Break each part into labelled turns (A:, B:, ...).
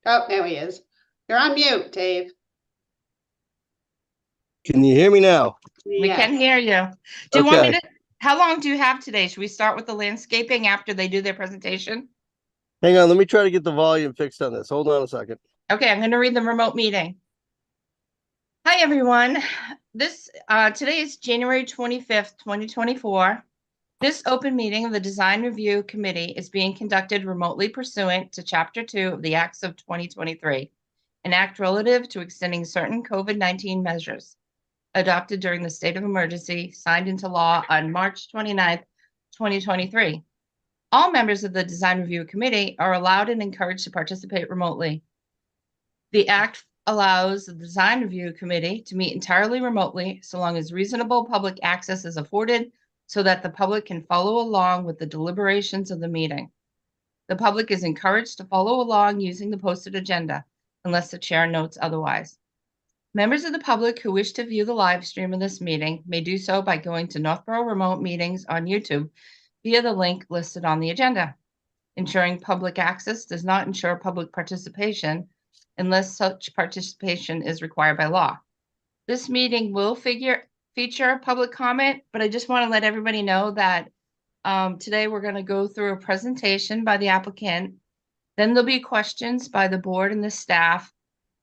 A: Oh, there he is. You're on mute, Dave.
B: Can you hear me now?
C: We can hear you. Do you
B: Okay.
C: want me to, how long do you have today? Should we start with the landscaping after they do their presentation?
B: Hang on, let me try to get the volume fixed on this. Hold on a second.
C: Okay, I'm going to read the remote meeting. Hi, everyone. Today is January 25th, 2024. This open meeting of the Design Review Committee is being conducted remotely pursuant to Chapter 2 of the Acts of 2023, an act relative to extending certain COVID-19 measures adopted during the state of emergency, signed into law on March 29th, 2023. All members of the Design Review Committee are allowed and encouraged to participate remotely. The act allows the Design Review Committee to meet entirely remotely so long as reasonable public access is afforded so that the public can follow along with the deliberations of the meeting. The public is encouraged to follow along using the posted agenda, unless the chair notes otherwise. Members of the public who wish to view the live stream of this meeting may do so by going to Northborough Remote Meetings on YouTube via the link listed on the agenda. Ensuring public access does not ensure public participation unless such participation is required by law. This meeting will feature public comment, but I just want to let everybody know that today we're going to go through a presentation by the applicant. Then there'll be questions by the board and the staff,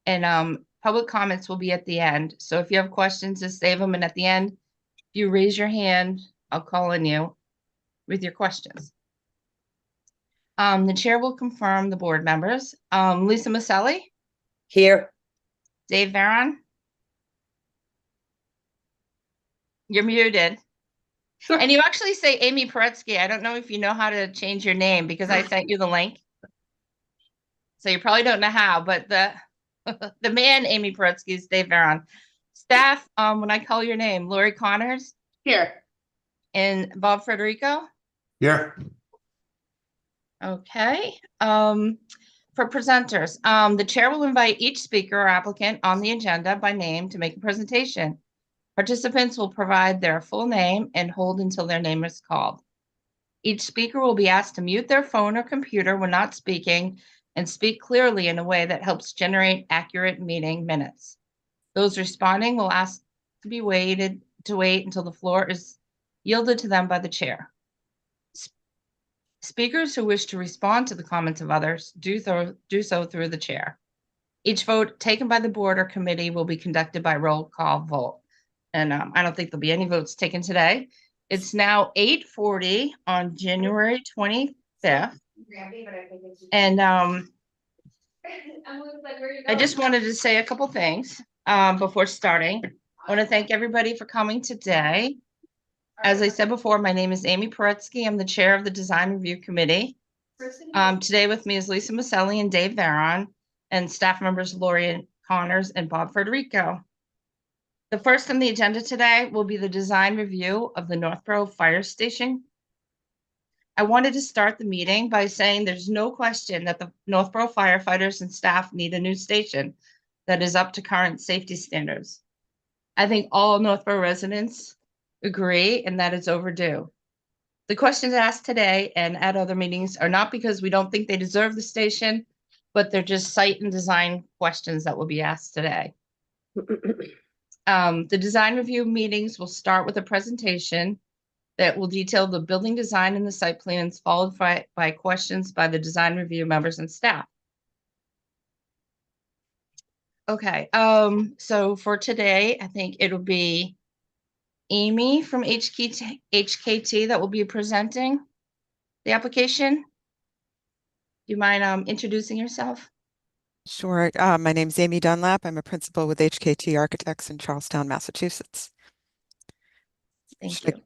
C: and public comments will be at the end. So if you have questions, just save them, and at the end, if you raise your hand, I'll call on you with your questions. The chair will confirm the board members. Lisa Maselli?
D: Here.
C: Dave Varon? You're muted.
A: Sure.
C: And you actually say Amy Paretsky. I don't know if you know how to change your name because I sent you the link. So you probably don't know how, but the man, Amy Paretsky, is Dave Varon. Staff, when I call your name, Lori Connors?
A: Here.
C: And Bob Federico?
E: Here.
C: Okay. For presenters, the chair will invite each speaker or applicant on the agenda by name to make a presentation. Participants will provide their full name and hold until their name is called. Each speaker will be asked to mute their phone or computer when not speaking and speak clearly in a way that helps generate accurate meeting minutes. Those responding will ask to wait until the floor is yielded to them by the chair. Speakers who wish to respond to the comments of others do so through the chair. Each vote taken by the board or committee will be conducted by roll call vote. And I don't think there'll be any votes taken today. It's now 8:40 on January 25th. And I just wanted to say a couple things before starting. I want to thank everybody for coming today. As I said before, my name is Amy Paretsky. I'm the chair of the Design Review Committee. Today with me is Lisa Maselli and Dave Varon, and staff members Lori Connors and Bob Federico. The first on the agenda today will be the design review of the Northborough Fire Station. I wanted to start the meeting by saying there's no question that the Northborough firefighters and staff need a new station that is up to current safety standards. I think all Northborough residents agree, and that it's overdue. The questions asked today and at other meetings are not because we don't think they deserve the station, but they're just site and design questions that will be asked today. The design review meetings will start with a presentation that will detail the building design and the site plans, followed by questions by the design review members and staff. Okay, so for today, I think it'll be Amy from HKT that will be presenting the application. Do you mind introducing yourself?
F: Sure. My name is Amy Dunlap. I'm a principal with HKT Architects in Charlestown, Massachusetts.
C: Thank you.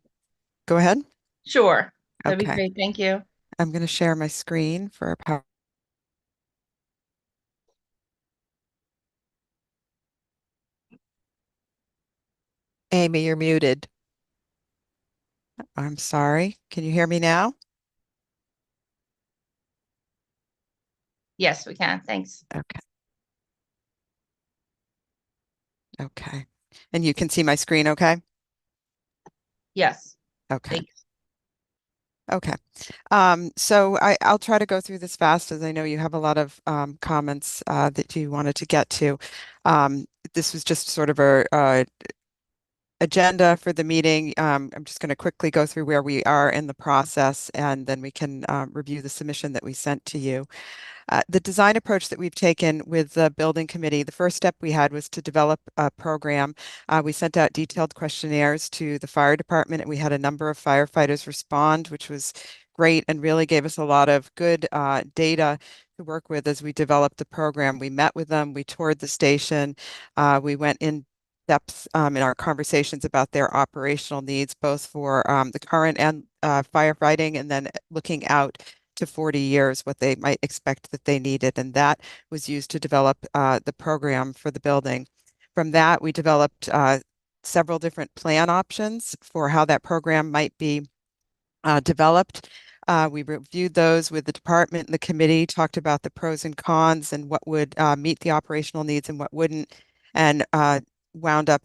F: Go ahead.
C: Sure. That'd be
F: Okay.
C: great. Thank you.
F: I'm going to share my screen for a power. Amy, you're muted. I'm sorry. Can you hear me now?
C: Yes, we can. Thanks.
F: Okay. Okay. And you can see my screen, okay?
C: Yes.
F: Okay.
C: Thanks.
F: Okay. So I'll try to go through this fast as I know you have a lot of comments that you wanted to get to. Um, this was just sort of a agenda for the meeting. I'm just going to quickly go through where we are in the process, and then we can review the submission that we sent to you. The design approach that we've taken with the building committee, the first step we had was to develop a program. We sent out detailed questionnaires to the fire department, and we had a number of firefighters respond, which was great and really gave us a lot of good data to work with as we developed the program. We met with them, we toured the station, we went in depth in our conversations about their operational needs, both for the current and firefighting, and then looking out to 40 years, what they might expect that they needed. And that was used to develop the program for the building. From that, we developed several different plan options for how that program might be developed. We reviewed those with the department and the committee, talked about the pros and cons and what would meet the operational needs and what wouldn't, and wound up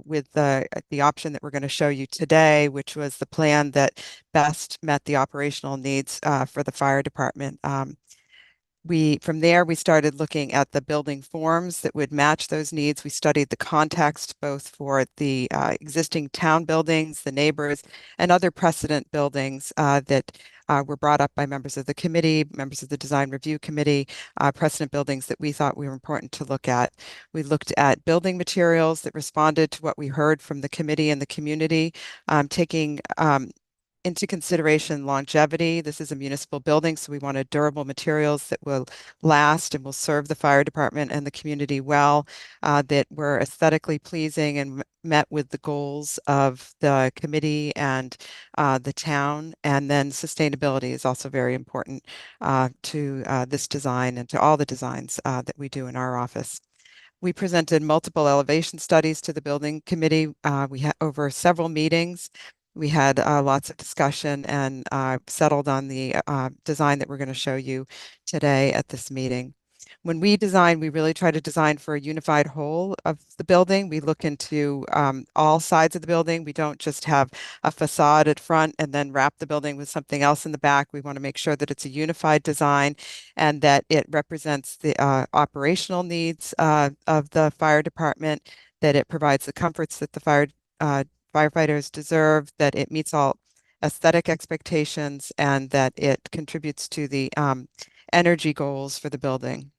F: with the option that we're going to show you today, which was the plan that best met the operational needs for the fire department. From there, we started looking at the building forms that would match those needs. We studied the context both for the existing town buildings, the neighbors, and other precedent buildings that were brought up by members of the committee, members of the design review committee, precedent buildings that we thought were important to look at. We looked at building materials that responded to what we heard from the committee and the community, taking into consideration longevity. This is a municipal building, so we wanted durable materials that will last and will serve the fire department and the community well, that were aesthetically pleasing and met with the goals of the committee and the town. And then sustainability is also very important to this design and to all the designs that we do in our office. We presented multiple elevation studies to the building committee. We had over several meetings. We had lots of discussion and settled on the design that we're going to show you today at this meeting. When we design, we really try to design for a unified whole of the building. We look into all sides of the building. We don't just have a facade at front and then wrap the building with something else in the back. We want to make sure that it's a unified design and that it represents the operational needs of the fire department, that it provides the comforts that the firefighters deserve, that it meets all aesthetic expectations, and that it contributes to the energy goals for the building.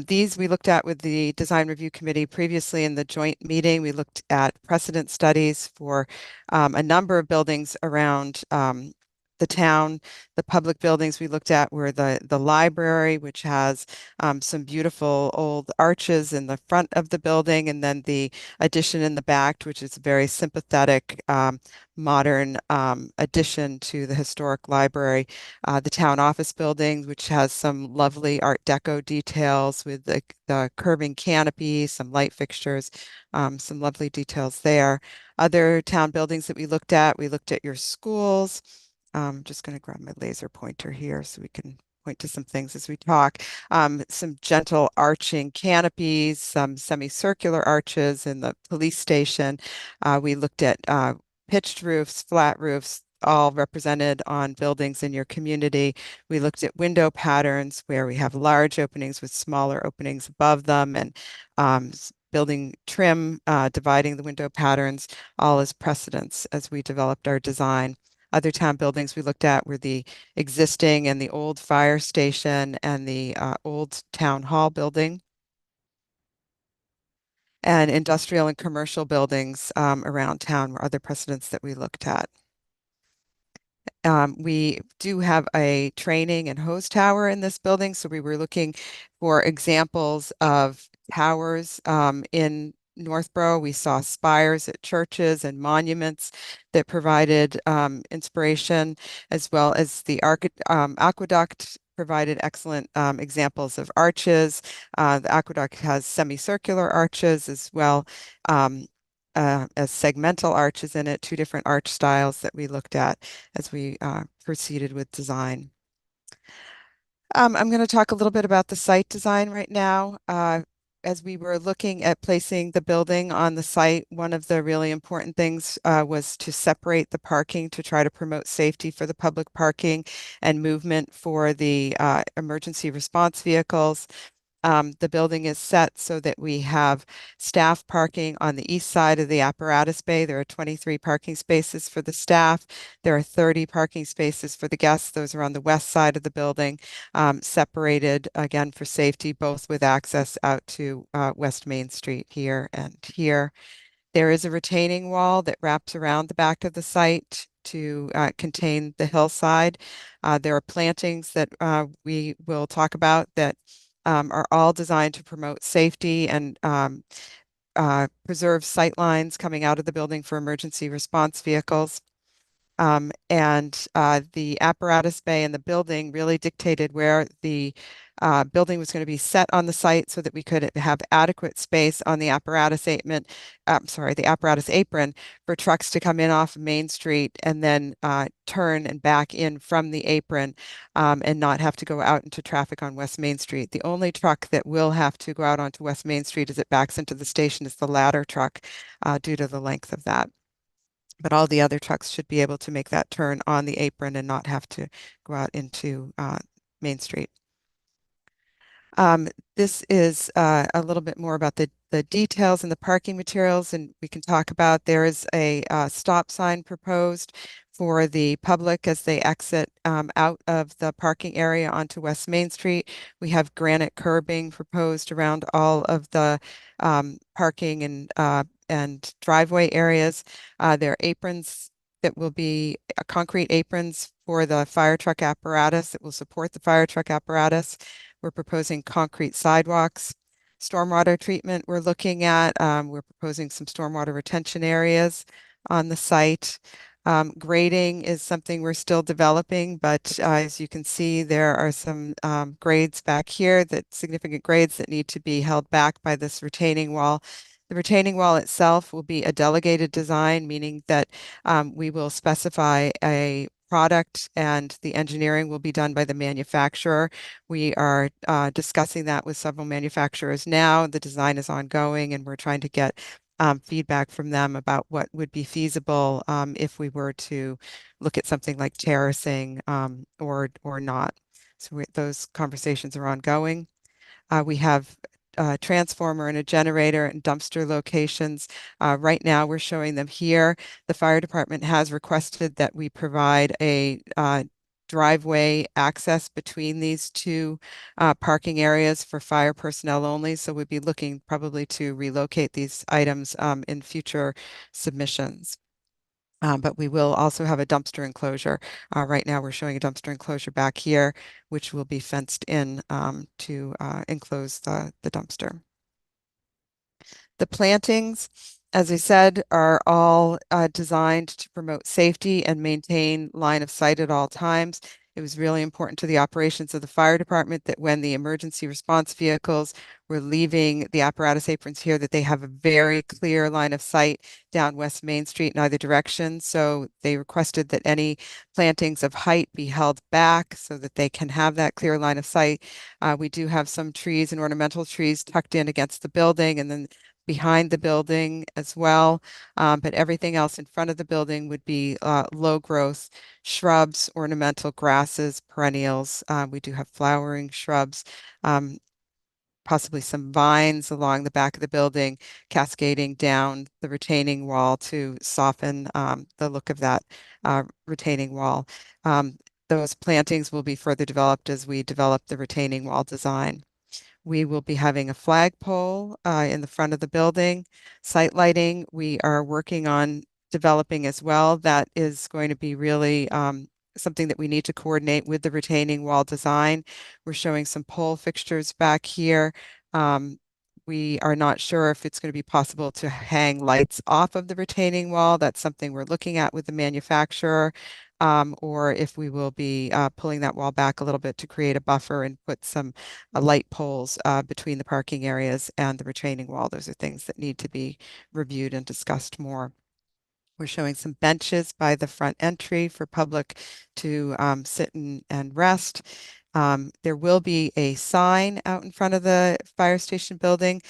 F: These we looked at with the design review committee previously in the joint meeting. We looked at precedent studies for a number of buildings around the town. The public buildings we looked at were the library, which has some beautiful old arches in the front of the building, and then the addition in the back, which is a very sympathetic modern addition to the historic library. The town office building, which has some lovely Art Deco details with the curving canopy, some light fixtures, some lovely details there. Other town buildings that we looked at your schools. I'm just going to grab my laser pointer here so we can point to some things as we talk. Some gentle arching canopies, some semicircular arches in the police station. We looked at pitched roofs, flat roofs, all represented on buildings in your community. We looked at window patterns where we have large openings with smaller openings above them, and building trim, dividing the window patterns, all as precedents as we developed our design. Other town buildings we looked at were the existing and the old fire station and the old town hall building, and industrial and commercial buildings around town were other precedents that we looked at. We do have a training and hose tower in this building, so we were looking for examples of towers in Northborough. We saw spires at churches and monuments that provided inspiration, as well as the aqueduct provided excellent examples of arches. The aqueduct has semicircular arches as well as segmental arches in it, two different arch styles that we looked at as we proceeded with design. I'm going to talk a little bit about the site design right now. as we were looking at placing the building on the site, one of the really important things was to separate the parking to try to promote safety for the public parking and movement for the emergency response vehicles. The building is set so that we have staff parking on the east side of the apparatus bay. There are 23 parking spaces for the staff. There are 30 parking spaces for the guests. Those are on the west side of the building, separated again for safety, both with access out to West Main Street here and here. There is a retaining wall that wraps around the back of the site to contain the hillside. There are plantings that we will talk about that are all designed to promote safety and preserve sight lines coming out of the building for emergency response vehicles. The apparatus bay and the building really dictated where the building was going to be set on the site so that we could have adequate space on the the apparatus apron for trucks to come in off of Main Street and then turn and back in from the apron and not have to go out into traffic on West Main Street. The only truck that will have to go out onto West Main Street as it backs into the station is the ladder truck due to the length of that. But all the other trucks should be able to make that turn on the apron and not have to go out into Main Street. This is a little bit more about the details and the parking materials, and we can talk about there is a stop sign proposed for the public as they exit out of the parking area onto West Main Street. We have granite curbing proposed around all of the parking and driveway areas. There are aprons that will be concrete aprons for the fire truck apparatus that will support the fire truck apparatus. We're proposing concrete sidewalks. Stormwater treatment we're looking at. We're proposing some stormwater retention areas on the site. Grading is something we're still developing, but as you can see, there are some grades back here, significant grades that need to be held back by this retaining wall. The retaining wall itself will be a delegated design, meaning that we will specify a product and the engineering will be done by the manufacturer. We are discussing that with several manufacturers now. The design is ongoing and we're trying to get feedback from them about what would be feasible if we were to look at something like terracing or not. So those conversations are ongoing. We have a transformer and a generator and dumpster locations. Right now, we're showing them here. The fire department has requested that we provide a driveway access between these two parking areas for fire personnel only. So we'd be looking probably to relocate these items in future submissions. But we will also have a dumpster enclosure. Right now, we're showing a dumpster enclosure back here, which will be fenced in to enclose the dumpster. The plantings, as I said, are all designed to promote safety and maintain line of sight at all times. It was really important to the operations of the fire department that when the emergency response vehicles were leaving the apparatus aprons here, that they have a very clear line of sight down West Main Street in either direction. So they requested that any plantings of height be held back so that they can have that clear line of sight. We do have some trees and ornamental trees tucked in against the building and then behind the building as well. But everything else in front of the building would be low growth shrubs, ornamental grasses, perennials. We do have flowering shrubs, possibly some vines along the back of the building, cascading down the retaining wall to soften the look of that retaining wall. Those plantings will be further developed as we develop the retaining wall design. We will be having a flagpole in the front of the building. Site lighting, we are working on developing as well. That is going to be really something that we need to coordinate with the retaining wall design. We're showing some pole fixtures back here. We are not sure if it's going to be possible to hang lights off of the retaining wall. That's something we're looking at with the manufacturer. Or if we will be pulling that wall back a little bit to create a buffer and put some light poles between the parking areas and the retaining wall. Those are things that need to be reviewed and discussed more. We're showing some benches by the front entry for public to sit and rest. There will be a sign out in front of the fire station building.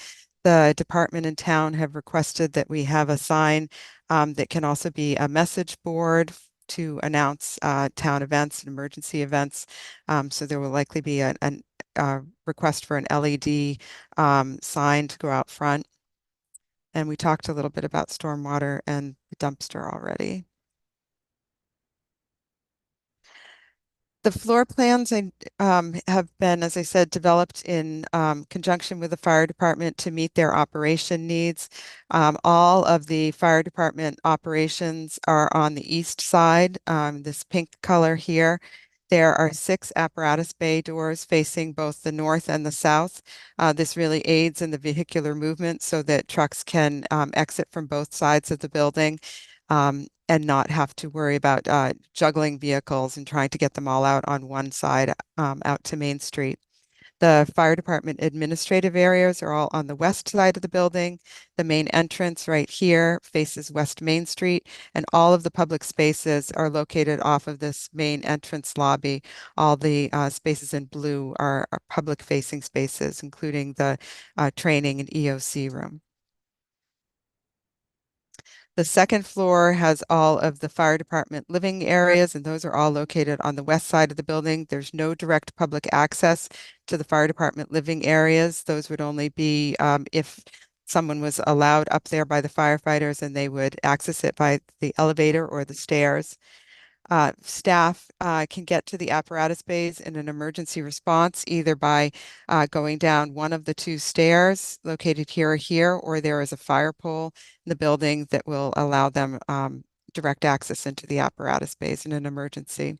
F: The department in town have requested that we have a sign that can also be a message board to announce town events and emergency events. So there will likely be a request for an LED sign to go out front. And we talked a little bit about stormwater and the dumpster already. The floor plans have been, as I said, developed in conjunction with the fire department to meet their operation needs. All of the fire department operations are on the east side, this pink color here. There are 6 apparatus bay doors facing both the north and the south. This really aids in the vehicular movement so that trucks can exit from both sides of the building. And not have to worry about juggling vehicles and trying to get them all out on one side out to Main Street. The fire department administrative areas are all on the west side of the building. The main entrance right here faces West Main Street, and all of the public spaces are located off of this main entrance lobby. All the spaces in blue are public-facing spaces, including the training and EOC room. The second floor has all of the fire department living areas, and those are all located on the west side of the building. There's no direct public access to the fire department living areas. Those would only be if someone was allowed up there by the firefighters, and they would access it by the elevator or the stairs. Staff can get to the apparatus bays in an emergency response either by going down one of the 2 stairs located here or here, or there is a fire pole in the building that will allow them direct access into the apparatus bays in an emergency.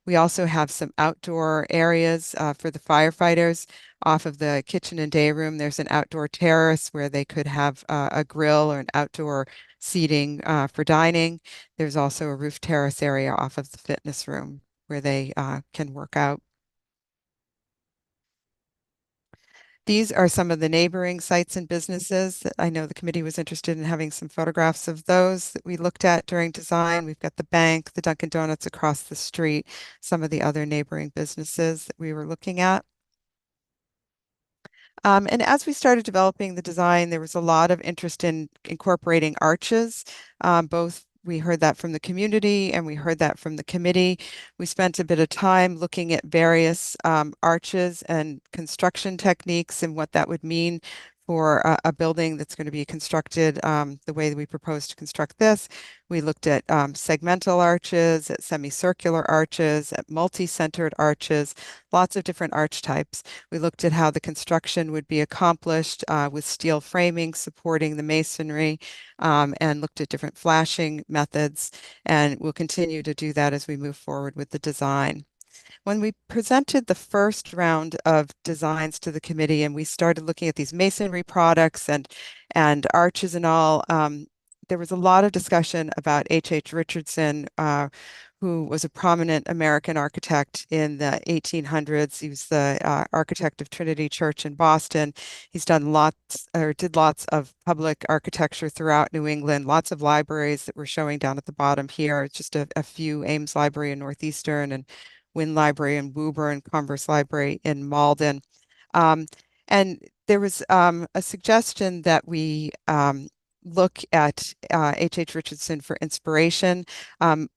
F: We also have some outdoor areas for the firefighters. Off of the kitchen and day room, there's an outdoor terrace where they could have a grill or an outdoor seating for dining. There's also a roof terrace area off of the fitness room where they can work out. These are some of the neighboring sites and businesses that I know the committee was interested in having some photographs of those that we looked at during design. We've got the bank, the Dunkin' Donuts across the street, some of the other neighboring businesses that we were looking at. And as we started developing the design, there was a lot of interest in incorporating arches. Both we heard that from the community and we heard that from the committee. We spent a bit of time looking at various arches and construction techniques and what that would mean for a building that's going to be constructed the way that we propose to construct this. We looked at segmental arches, at semicircular arches, at multi-centered arches, lots of different arch types. We looked at how the construction would be accomplished with steel framing supporting the masonry and looked at different flashing methods. And we'll continue to do that as we move forward with the design. When we presented the first round of designs to the committee and we started looking at these masonry products and arches and all, there was a lot of discussion about H.H. Richardson, who was a prominent American architect in the 1800s. He was the architect of Trinity Church in Boston. He's done lots or did lots of public architecture throughout New England, lots of libraries that we're showing down at the bottom here. It's just a few: Ames Library in Northeastern and Wynn Library in Woburn, Converse Library in Malden. And there was a suggestion that we look at H.H. Richardson for inspiration.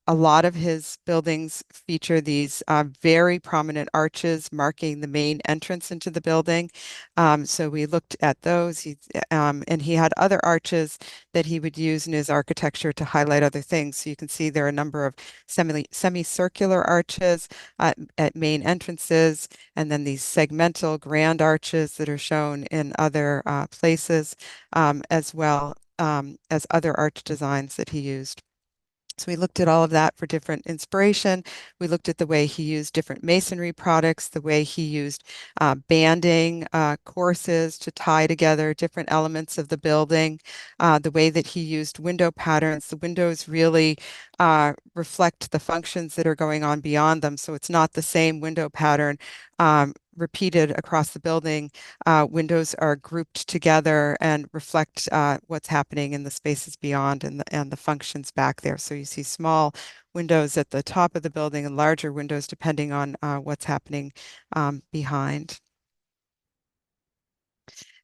F: A lot of his buildings feature these very prominent arches marking the main entrance into the building. So we looked at those, and he had other arches that he would use in his architecture to highlight other things. So you can see there are a number of semicircular arches at main entrances, and then these segmental grand arches that are shown in other places, as well as other arch designs that he used. So we looked at all of that for different inspiration. We looked at the way he used different masonry products, the way he used banding courses to tie together different elements of the building, the way that he used window patterns. The windows really reflect the functions that are going on beyond them. So it's not the same window pattern repeated across the building. Windows are grouped together and reflect what's happening in the spaces beyond and the functions back there. So you see small windows at the top of the building and larger windows depending on what's happening behind.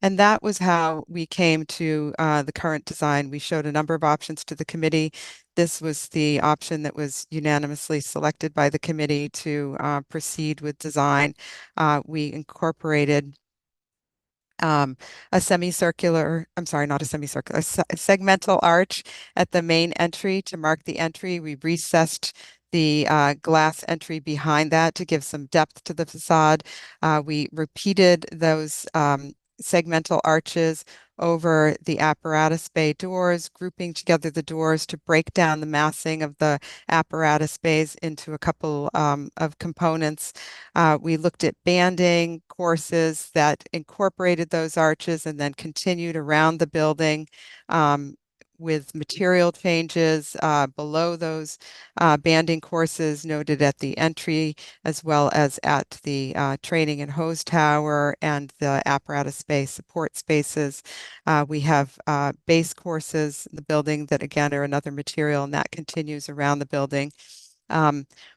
F: And that was how we came to the current design. We showed a number of options to the committee. This was the option that was unanimously selected by the committee to proceed with design. We incorporated a semicircular, I'm sorry, not a semicircular, a segmental arch at the main entry to mark the entry. We recessed the glass entry behind that to give some depth to the facade. We repeated those segmental arches over the apparatus bay doors, grouping together the doors to break down the massing of the apparatus bays into a couple of components. We looked at banding courses that incorporated those arches and then continued around the building with material changes below those banding courses noted at the entry as well as at the training and hose tower and the apparatus space support spaces. We have base courses in the building that again are another material and that continues around the building.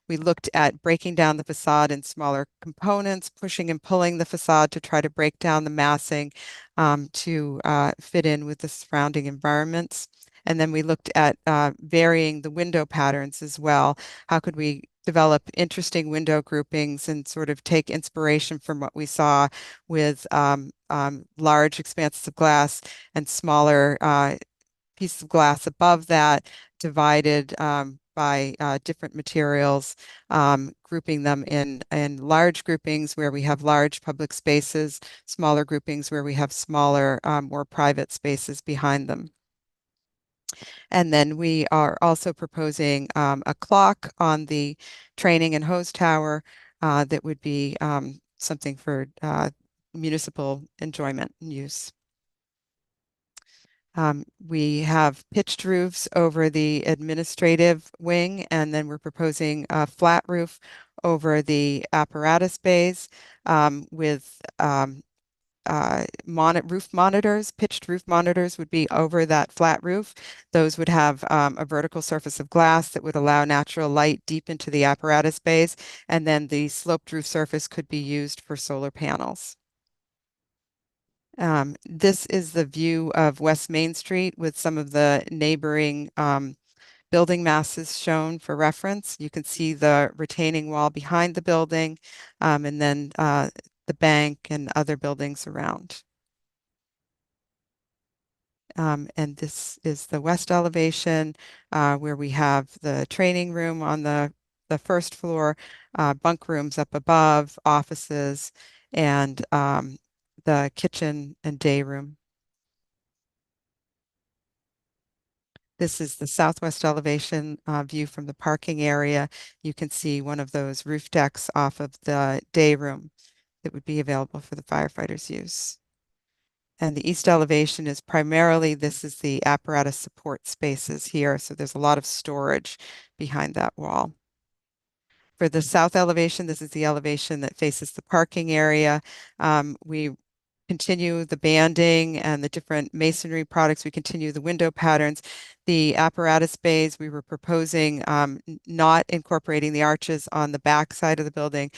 F: We looked at breaking down the facade in smaller components, pushing and pulling the facade to try to break down the massing to fit in with the surrounding environments. And then we looked at varying the window patterns as well. How could we develop interesting window groupings and sort of take inspiration from what we saw with large expanses of glass and smaller pieces of glass above that, divided by different materials, grouping them in large groupings where we have large public spaces, smaller groupings where we have smaller, more private spaces behind them. And then we are also proposing a clock on the training and hose tower that would be something for municipal enjoyment and use. We have pitched roofs over the administrative wing, and then we're proposing a flat roof over the apparatus bays with roof monitors. Pitched roof monitors would be over that flat roof. Those would have a vertical surface of glass that would allow natural light deep into the apparatus bays, and then the sloped roof surface could be used for solar panels. This is the view of West Main Street with some of the neighboring building masses shown for reference. You can see the retaining wall behind the building and then the bank and other buildings around. And this is the west elevation where we have the training room on the first floor, bunk rooms up above, offices, and the kitchen and day room. This is the southwest elevation view from the parking area. You can see one of those roof decks off of the day room that would be available for the firefighters' use. And the east elevation is primarily, this is the apparatus support spaces here. So there's a lot of storage behind that wall. For the south elevation, this is the elevation that faces the parking area. We continue the banding and the different masonry products. We continue the window patterns. The apparatus bays, we were proposing not incorporating the arches on the back side of the building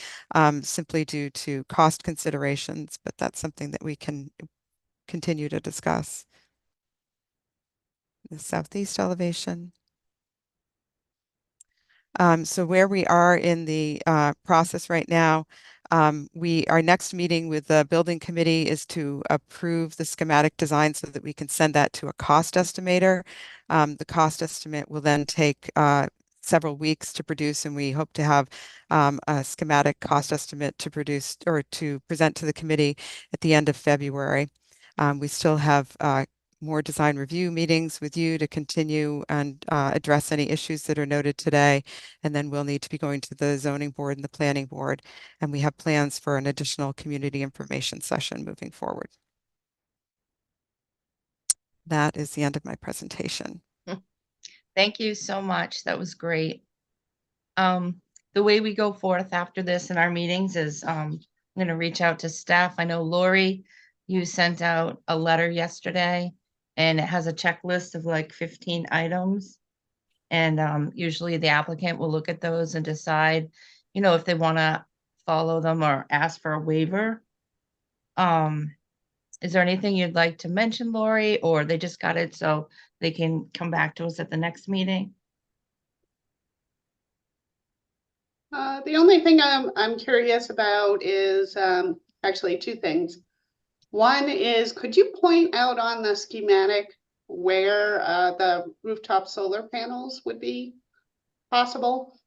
F: simply due to cost considerations, but that's something that we can continue to discuss. The southeast elevation. So where we are in the process right now, our next meeting with the building committee is to approve the schematic design so that we can send that to a cost estimator. The cost estimate will then take several weeks to produce, and we hope to have a schematic cost estimate to produce or to present to the committee at the end of February. We still have more design review meetings with you to continue and address any issues that are noted today. And then we'll need to be going to the zoning board and the planning board. And we have plans for an additional community information session moving forward. That is the end of my presentation.
C: Thank you so much. That was great. The way we go forth after this in our meetings is I'm going to reach out to staff. I know Lori, you sent out a letter yesterday and it has a checklist of like 15 items. And usually the applicant will look at those and decide, if they want to follow them or ask for a waiver. Is there anything you'd like to mention, Lori, or they just got it so they can come back to us at the next meeting?
A: The only thing I'm curious about is actually two things. One is, could you point out on the schematic where the rooftop solar panels would be possible?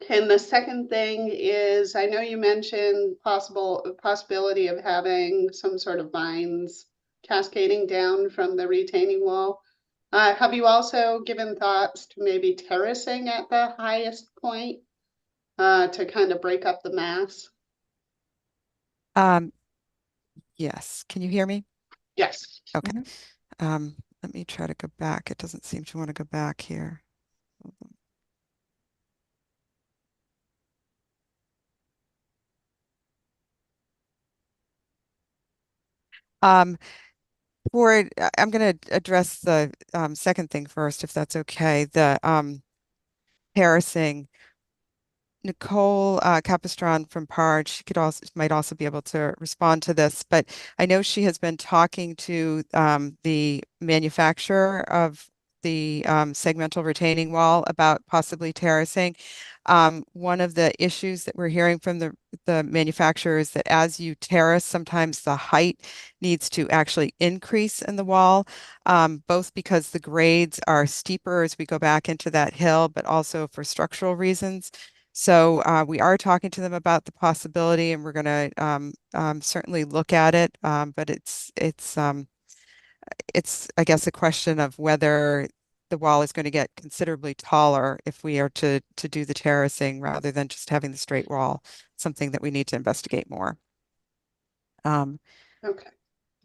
A: And the second thing is, I know you mentioned possibility of having some sort of vines cascading down from the retaining wall. Have you also given thoughts to maybe terracing at the highest point to kind of break up the mass?
F: Yes. Can you hear me?
A: Yes.
F: Okay. Let me try to go back. It doesn't seem to want to go back here. I'm going to address the second thing first, if that's okay. The terracing. Nicole Capistran from PARD, she might also be able to respond to this, but I know she has been talking to the manufacturer of the segmental retaining wall about possibly terracing. One of the issues that we're hearing from the manufacturer is that as you terrace, sometimes the height needs to actually increase in the wall, both because the grades are steeper as we go back into that hill, but also for structural reasons. So we are talking to them about the possibility, and we're going to certainly look at it. But it's I guess a question of whether the wall is going to get considerably taller if we are to do the terracing rather than just having the straight wall. Something that we need to investigate more.
A: Okay.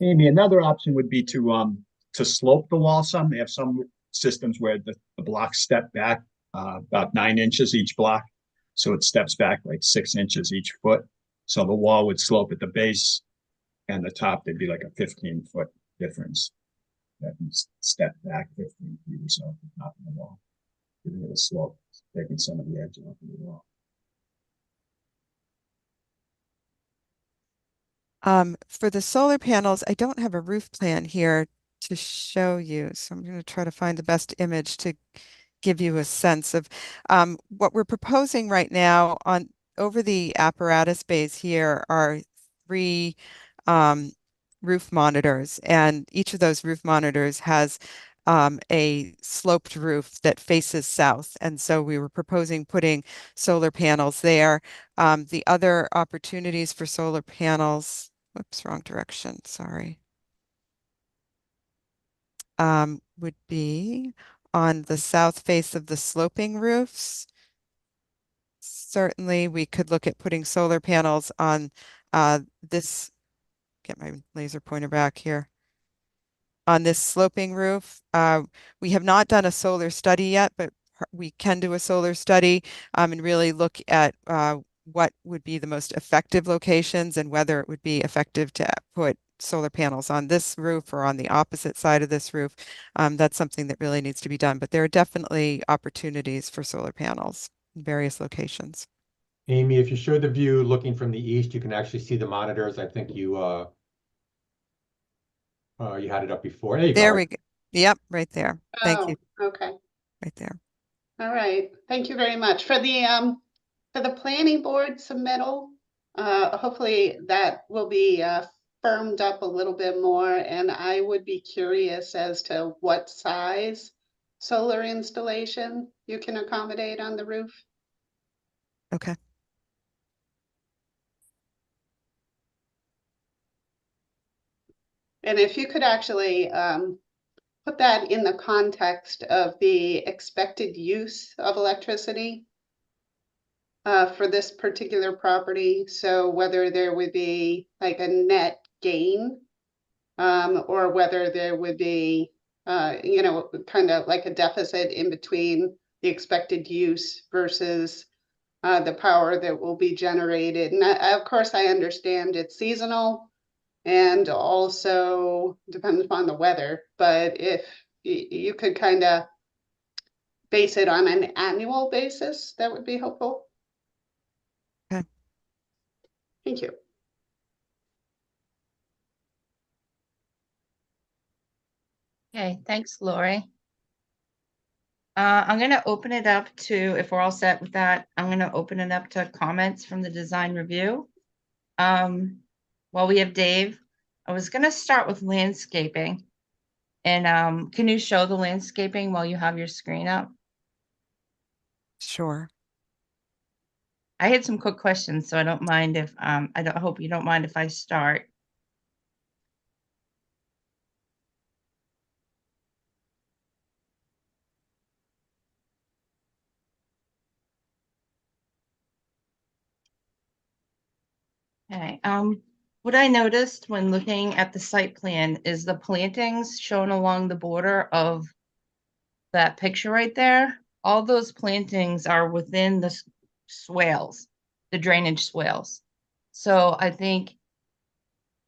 D: Amy, another option would be to slope the wall some. They have some systems where the blocks step back about 9 inches each block. So it steps back like 6 inches each foot. So the wall would slope at the base and the top, there'd be like a 15-foot difference. That can step back 15 feet or so at the top of the wall, giving it a slope, taking some of the edge off of the wall.
F: For the solar panels, I don't have a roof plan here to show you, so I'm going to try to find the best image to give you a sense of what we're proposing right now. On over the apparatus bays here are 3 roof monitors, and each of those roof monitors has a sloped roof that faces south. And so we were proposing putting solar panels there. The other opportunities for solar panels, whoops, wrong direction, sorry, would be on the south face of the sloping roofs. Certainly, we could look at putting solar panels on this, get my laser pointer back here, on this sloping roof. We have not done a solar study yet, but we can do a solar study and really look at what would be the most effective locations and whether it would be effective to put solar panels on this roof or on the opposite side of this roof. That's something that really needs to be done, but there are definitely opportunities for solar panels in various locations.
E: Amy, if you show the view looking from the east, you can actually see the monitors. I think you had it up before. There you
F: There
E: go.
F: we go. Yep, right there. Thank you.
A: Okay.
F: Right there.
A: All right. Thank you very much for the planning board submittal. Hopefully that will be firmed up a little bit more, and I would be curious as to what size solar installation you can accommodate on the roof.
F: Okay.
A: And if you could actually put that in the context of the expected use of electricity for this particular property. So whether there would be like a net gain or whether there would be kind of like a deficit in between the expected use versus the power that will be generated. And of course, I understand it's seasonal and also depends upon the weather, but if you could kind of base it on an annual basis, that would be helpful.
F: Okay.
A: Thank you.
C: Okay, thanks, Lori. I'm gonna open it up to, if we're all set with that, I'm gonna open it up to comments from the design review. While we have Dave, I was gonna start with landscaping. And can you show the landscaping while you have your screen up?
F: Sure.
C: I had some quick questions, so I don't mind if, I hope you don't mind if I start. Okay, what I noticed when looking at the site plan is the plantings shown along the border of that picture right there. All those plantings are within the swales, the drainage swales. So I think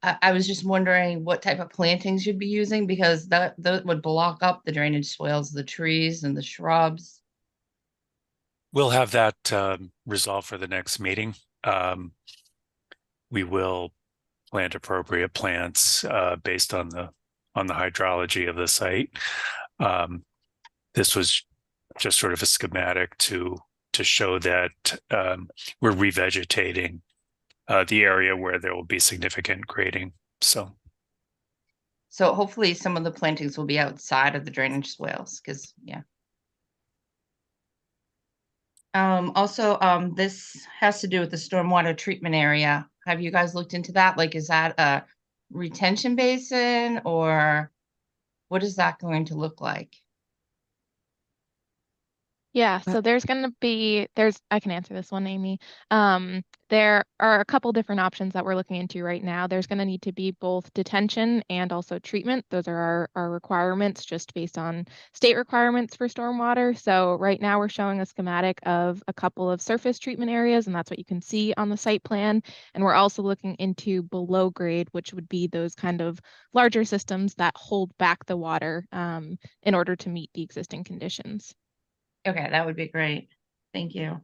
C: I was just wondering what type of plantings you'd be using, because that would block up the drainage swales, the trees and the shrubs.
G: We'll have that resolved for the next meeting. We will plant appropriate plants based on the hydrology of the site. This was just sort of a schematic to show that we're revegetating the area where there will be significant grading. So
C: hopefully some of the plantings will be outside of the drainage swales, because yeah. Also, this has to do with the stormwater treatment area. Have you guys looked into that? Like, is that a retention basin, or what is that going to look like?
H: Yeah, so there's going to be, I can answer this one, Amy. There are a couple different options that we're looking into right now. There's going to need to be both detention and also treatment. Those are our requirements just based on state requirements for stormwater. So right now we're showing a schematic of a couple of surface treatment areas, and that's what you can see on the site plan. And we're also looking into below grade, which would be those kind of larger systems that hold back the water in order to meet the existing conditions.
C: Okay, that would be great. Thank you.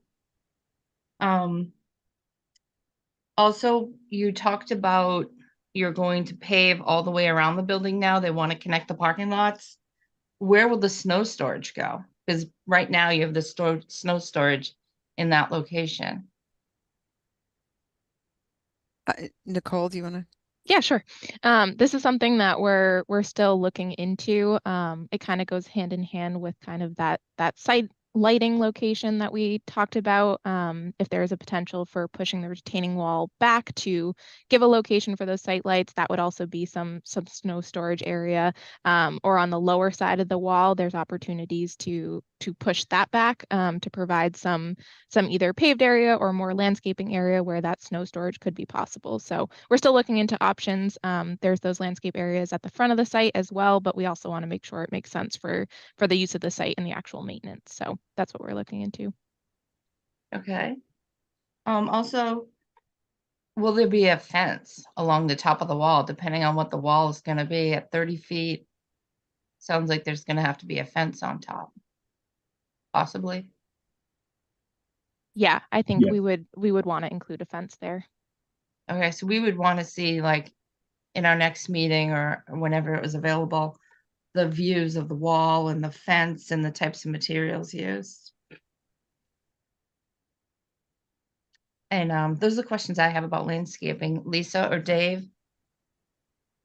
C: Also, you talked about you're going to pave all the way around the building now. They want to connect the parking lots. Where will the snow storage go? Because right now you have the snow storage in that location.
F: Nicole, do you want to?
H: Yeah, sure. This is something that we're still looking into. It kind of goes hand in hand with kind of that site lighting location that we talked about. If there is a potential for pushing the retaining wall back to give a location for those site lights, that would also be some snow storage area. Or on the lower side of the wall, there's opportunities to push that back to provide some either paved area or more landscaping area where that snow storage could be possible. So we're still looking into options. There's those landscape areas at the front of the site as well, but we also want to make sure it makes sense for the use of the site and the actual maintenance. So that's what we're looking into.
C: Okay. Also, will there be a fence along the top of the wall, depending on what the wall is going to be at 30 feet? Sounds like there's going to have to be a fence on top. Possibly.
H: Yeah, I think
D: Yeah.
H: we would want to include a fence there.
C: Okay, so we would want to see, like, in our next meeting or whenever it was available, the views of the wall and the fence and the types of materials used. And those are the questions I have about landscaping. Lisa or Dave?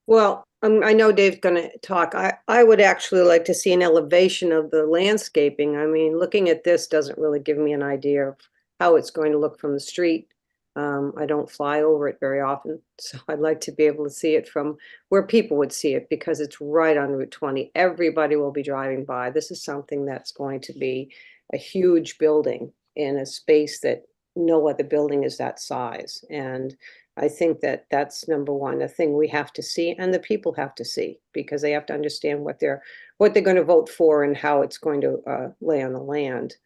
I: Well, I know Dave's going to talk. I would actually like to see an elevation of the landscaping. I mean, looking at this doesn't really give me an idea of how it's going to look from the street. I don't fly over it very often, so I'd like to be able to see it from where people would see it, because it's right on Route 20. Everybody will be driving by. This is something that's going to be a huge building in a space that no other building is that size. And I think that that's number one, the thing we have to see, and the people have to see, because they have to understand what they're going to vote for and how it's going to lay on the land.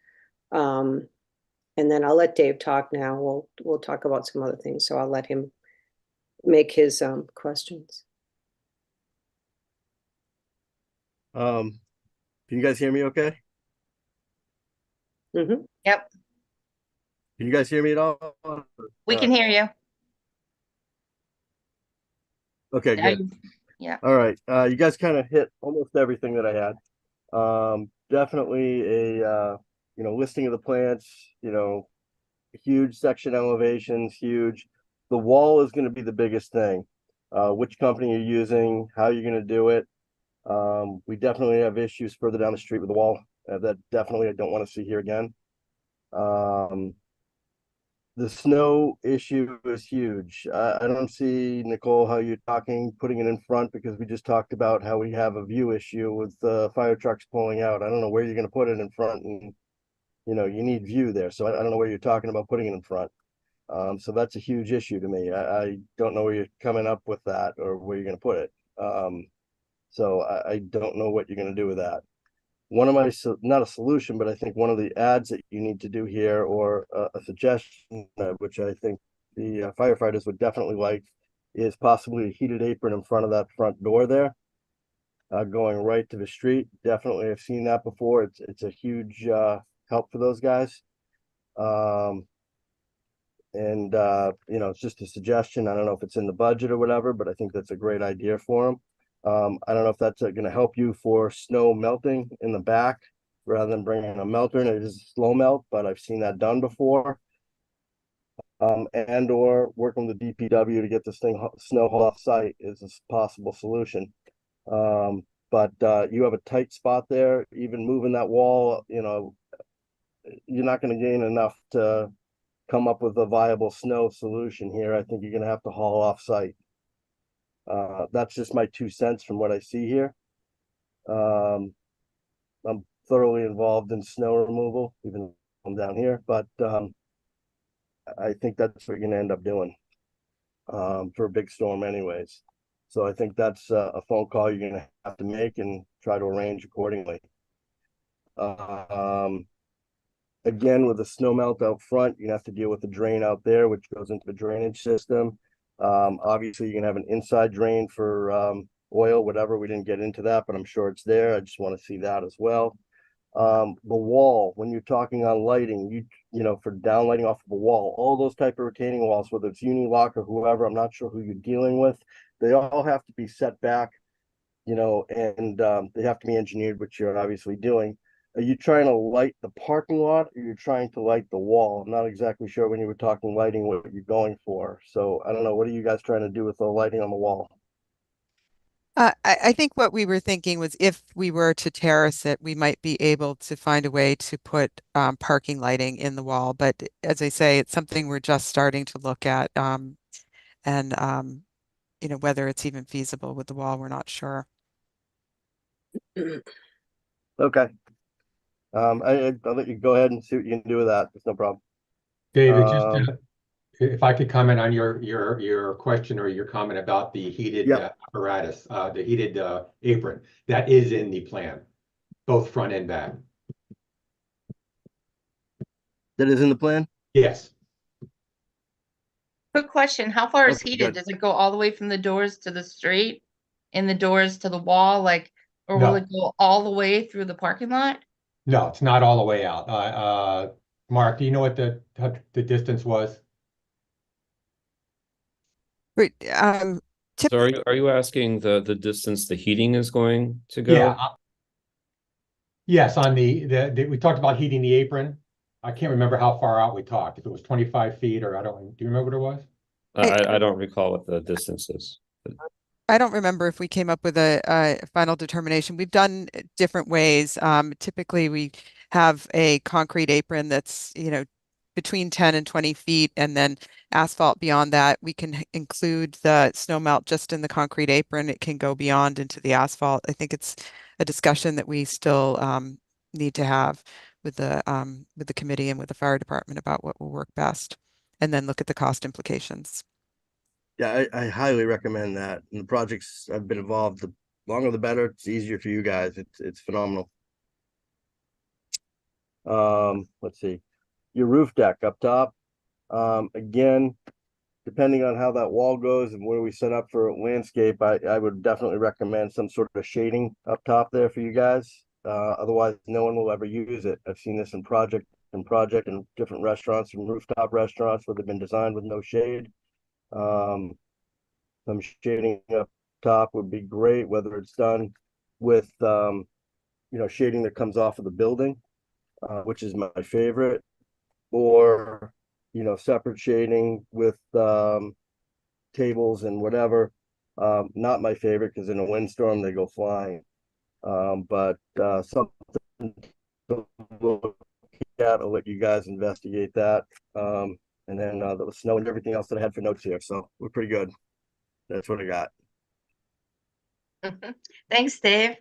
I: And then I'll let Dave talk now. We'll talk about some other things. So I'll let him make his questions.
B: Can you guys hear me okay?
I: Mhm.
C: Yep,
B: Can you guys hear me at all?
C: we can hear you.
B: Okay,
C: Now
B: good.
C: Yeah,
B: All right. You guys kind of hit almost everything that I had. Definitely a listing of the plants, huge section elevations, huge. The wall is going to be the biggest thing. Which company you're using, how you're going to do it. We definitely have issues further down the street with the wall that definitely I don't want to see here again. The snow issue is huge. I don't see, Nicole, how you're putting it in front, because we just talked about how we have a view issue with fire trucks pulling out. I don't know where you're going to put it in front, and you need view there. So I don't know where you're talking about putting it in front. So that's a huge issue to me. I don't know where you're coming up with that or where you're going to put it. So I don't know what you're going to do with that. One of my, not a solution, but I think one of the ads that you need to do here, or a suggestion, which I think the firefighters would definitely like, is possibly a heated apron in front of that front door there, going right to the street. Definitely, I've seen that before. It's a huge help for those guys. And it's just a suggestion. I don't know if it's in the budget or whatever, but I think that's a great idea for them. I don't know if that's going to help you for snow melting in the back rather than bringing a melter, and it is a slow melt, but I've seen that done before. And or working with the DPW to get this thing snow hauled off site is a possible solution. But you have a tight spot there. Even moving that wall, you're not going to gain enough to come up with a viable snow solution here. I think you're going to have to haul off site. That's just my 2 cents from what I see here. I'm thoroughly involved in snow removal, even though I'm down here, but I think that's what you're going to end up doing for a big storm anyways. So I think that's a phone call you're going to have to make and try to arrange accordingly. Again, with the snow melt out front, you're gonna have to deal with the drain out there, which goes into the drainage system. Obviously, you're gonna have an inside drain for oil, whatever. We didn't get into that, but I'm sure it's there. I just want to see that as well. The wall, when you're talking on lighting, for downlighting off of a wall, all those type of retaining walls, whether it's Unilock or whoever, I'm not sure who you're dealing with, they all have to be set back, and they have to be engineered, which you're obviously doing. Are you trying to light the parking lot, or you're trying to light the wall? I'm not exactly sure when you were talking lighting what you're going for. So I don't know. What are you guys trying to do with the lighting on the wall?
F: I think what we were thinking was if we were to terrace it, we might be able to find a way to put parking lighting in the wall. But as I say, it's something we're just starting to look at. And whether it's even feasible with the wall, we're not sure.
B: Okay. I'll let you go ahead and see what you can do with that. There's no problem.
E: David, just if I could comment on your question or your comment about the heated
B: Yep.
E: apparatus, the heated apron, that is in the plan, both front and back.
B: That is in the plan?
E: Yes.
C: quick question, how far is
B: Okay,
C: heated?
B: good.
C: Does it go all the way from the doors to the street and the doors to the wall, or will
E: No.
C: it go all the way through the parking lot?
E: No, it's not all the way out. Mark, do you know what the distance was?
F: But
J: So are you asking the distance the heating is going to go?
E: Yeah. Yes, on the we talked about heating the apron. I can't remember how far out we talked, if it was 25 feet or do you remember what it was?
J: I don't recall what the distance is.
F: I don't remember if we came up with a final determination. We've done different ways. Typically, we have a concrete apron that's, between 10 and 20 feet, and then asphalt beyond that. We can include the snow melt just in the concrete apron. It can go beyond into the asphalt. I think it's a discussion that we still need to have with the committee and with the fire department about what will work best, and then look at the cost implications.
B: Yeah, I highly recommend that. And the projects I've been involved, the longer the better. It's easier for you guys. It's phenomenal. Let's see. Your roof deck up top. Again, depending on how that wall goes and where we set up for landscape, I would definitely recommend some sort of shading up top there for you guys. Otherwise, no one will ever use it. I've seen this in project and different restaurants and rooftop restaurants where they've been designed with no shade. Some shading up top would be great, whether it's done with shading that comes off of the building, which is my favorite, or separate shading with tables and whatever. Not my favorite because in a windstorm they go flying. But something to look at. I'll let you guys investigate that. And then the snow and everything else that I had for notes here. So we're pretty good. That's what I got.
C: Thanks, Dave.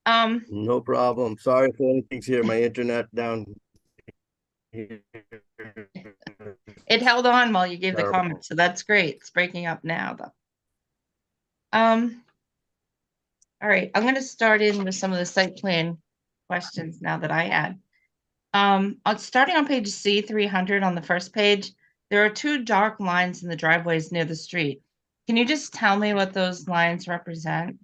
B: No problem. Sorry if anything's here. My internet down here.
C: It held on while you gave the
B: Terrible.
C: comment, so that's great. It's breaking up now, though. All right, I'm going to start in with some of the site plan questions now that I had. Starting on page C300 on the first page, there are two dark lines in the driveways near the street. Can you just tell me what those lines represent?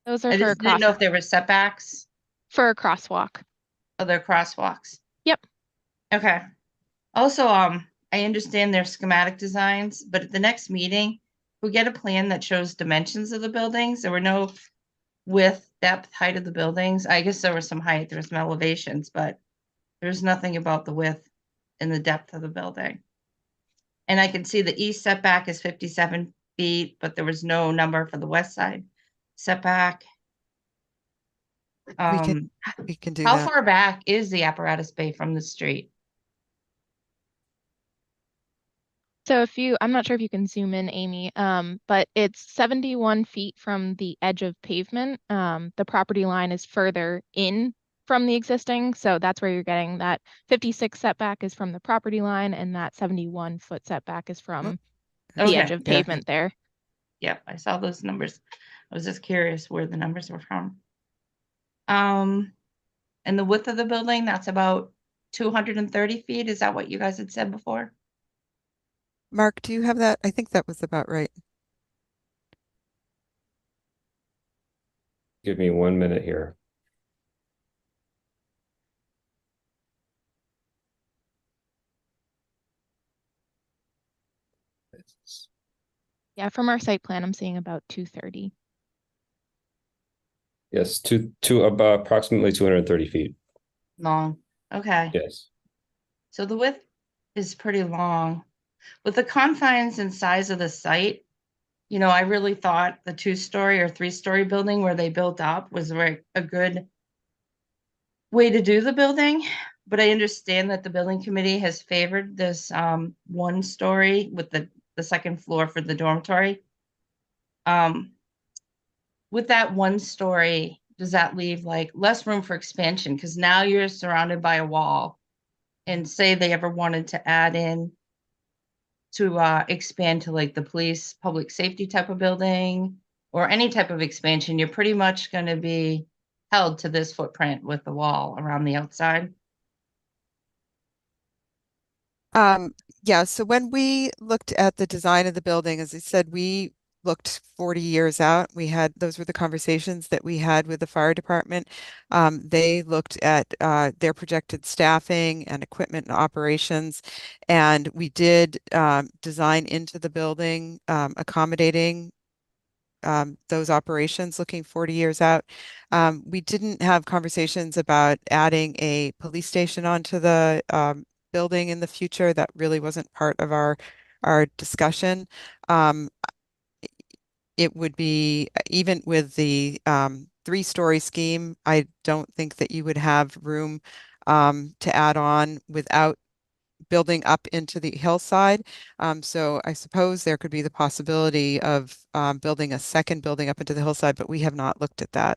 H: Those are
C: I
H: for
C: just didn't know if they were setbacks.
H: for a crosswalk.
C: Oh, they're crosswalks.
H: Yep.
C: Okay. Also, I understand they're schematic designs, but at the next meeting, we'll get a plan that shows dimensions of the buildings. There were no width, depth, height of the buildings. I guess there was some height, there was some elevations, but there's nothing about the width and the depth of the building. And I can see the east setback is 57 feet, but there was no number for the west side setback.
F: We can do
C: How
F: that.
C: far back is the apparatus bay from the street?
H: So I'm not sure if you can zoom in, Amy, but it's 71 feet from the edge of pavement. The property line is further in from the existing, so that's where you're getting that 56 setback is from the property line, and that 71-foot setback is from the edge of pavement there.
C: Yep, I saw those numbers. I was just curious where the numbers were from. And the width of the building, that's about 230 feet. Is that what you guys had said before?
F: Mark, do you have that? I think that was about right.
J: Give me 1 minute here.
H: Yeah, from our site plan, I'm seeing about 230.
J: Yes, to about approximately 230 feet.
C: Long. Okay.
J: Yes.
C: So the width is pretty long. With the confines and size of the site, I really thought the 2-story or 3-story building where they built up was a good way to do the building. But I understand that the building committee has favored this 1-story with the second floor for the dormitory. With that 1-story, does that leave like less room for expansion? Because now you're surrounded by a wall. And say they ever wanted to add in to expand to like the police, public safety type of building or any type of expansion, you're pretty much going to be held to this footprint with the wall around the outside.
F: Yeah, so when we looked at the design of the building, as I said, we looked 40 years out. Those were the conversations that we had with the fire department. They looked at their projected staffing and equipment and operations, and we did design into the building accommodating those operations looking 40 years out. We didn't have conversations about adding a police station onto the building in the future. That really wasn't part of our discussion. It would be, even with the 3-story scheme, I don't think that you would have room to add on without building up into the hillside. So I suppose there could be the possibility of building a second building up into the hillside, but we have not looked at that.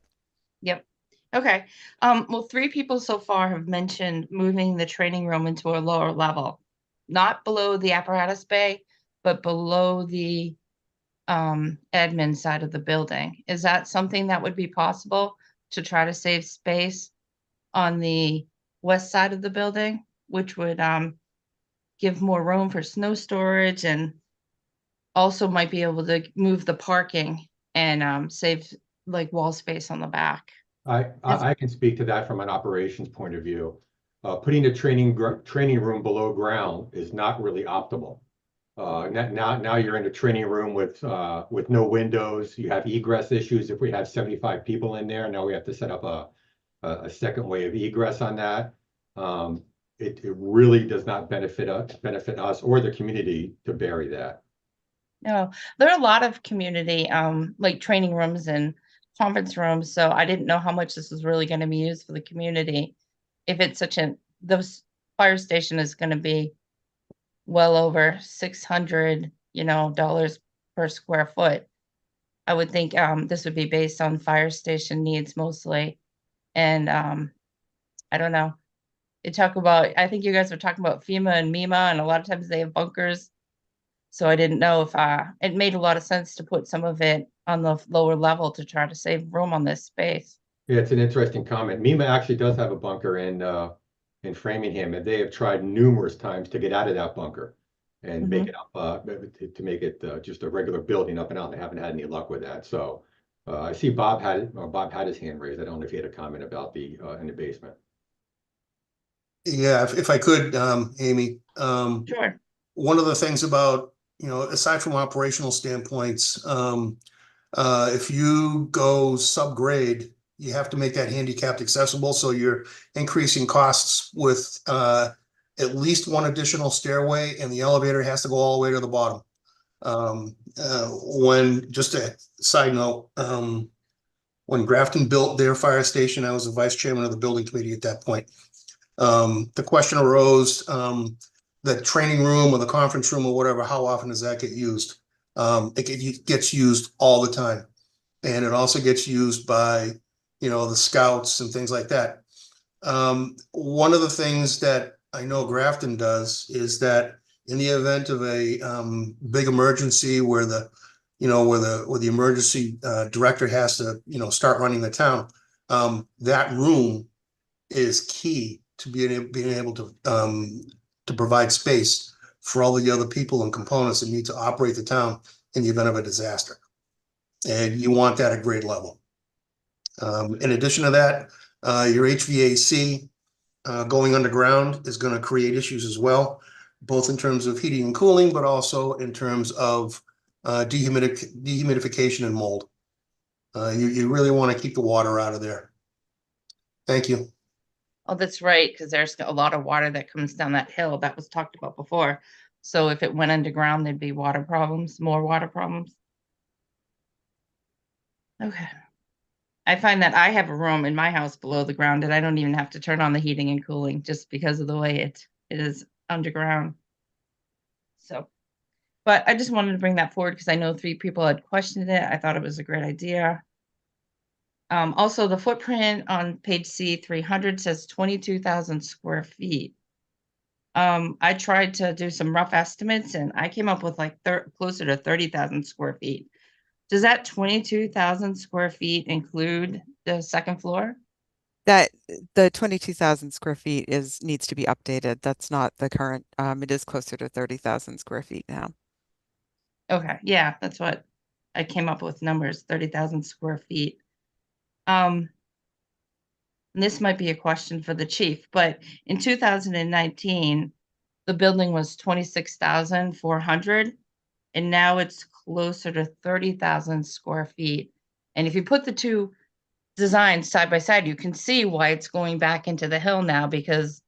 C: Yep. Okay. Well, 3 people so far have mentioned moving the training room into a lower level. not below the apparatus bay, but below the admin side of the building. Is that something that would be possible to try to save space on the west side of the building, which would give more room for snow storage and also might be able to move the parking and save like wall space on the back?
E: I can speak to that from an operations point of view. Putting a training room below ground is not really optimal. Now you're in a training room with no windows. You have egress issues. If we have 75 people in there, now we have to set up a second way of egress on that. It really does not benefit us or the community to bury that.
C: No, there are a lot of community like training rooms and conference rooms. So I didn't know how much this was really going to be used for the community. If it's the fire station is going to be well over $600, dollars per square foot. I would think this would be based on fire station needs mostly. And I don't know. I think you guys were talking about FEMA and MEMA, and a lot of times they have bunkers. So I didn't know if it made a lot of sense to put some of it on the lower level to try to save room on this space.
E: Yeah, it's an interesting comment. MEMA actually does have a bunker in Framingham, and they have tried numerous times to get out of that bunker and make it up to make it just a regular building up and out. They haven't had any luck with that. So I see Bob had his hand raised. I don't know if he had a comment about the in the basement.
K: Yeah, if I could, Amy.
C: Sure.
K: One of the things about, aside from operational standpoints, if you go subgrade, you have to make that handicapped accessible. So you're increasing costs with at least one additional stairway, and the elevator has to go all the way to the bottom. Just a side note, when Grafton built their fire station, I was the vice chairman of the building committee at that point. The question arose, the training room or the conference room or whatever, how often does that get used? It gets used all the time. And it also gets used by, the scouts and things like that. One of the things that I know Grafton does is that in the event of a big emergency where the emergency director has to, start running the town, that room is key to being able to provide space for all the other people and components that need to operate the town in the event of a disaster. And you want that at grade level. In addition to that, your HVAC going underground is going to create issues as well, both in terms of heating and cooling, but also in terms of dehumidification and mold. You really want to keep the water out of there. Thank you.
C: Oh, that's right, because there's a lot of water that comes down that hill that was talked about before. So if it went underground, there'd be water problems, more water problems. Okay. I find that I have a room in my house below the ground and I don't even have to turn on the heating and cooling just because of the way it is underground. So, but I just wanted to bring that forward because I know 3 people had questioned it. I thought it was a great idea. Also, the footprint on page C300 says 22,000 square feet. I tried to do some rough estimates and I came up with like closer to 30,000 square feet. Does that 22,000 square feet include the second floor?
F: That the 22,000 square feet needs to be updated. That's not the current. It is closer to 30,000 square feet now.
C: Okay, yeah, that's what I came up with numbers, 30,000 square feet. This might be a question for the chief, but in 2019, the building was 26,400, and now it's closer to 30,000 square feet. And if you put the two designs side by side, you can see why it's going back into the hill now, because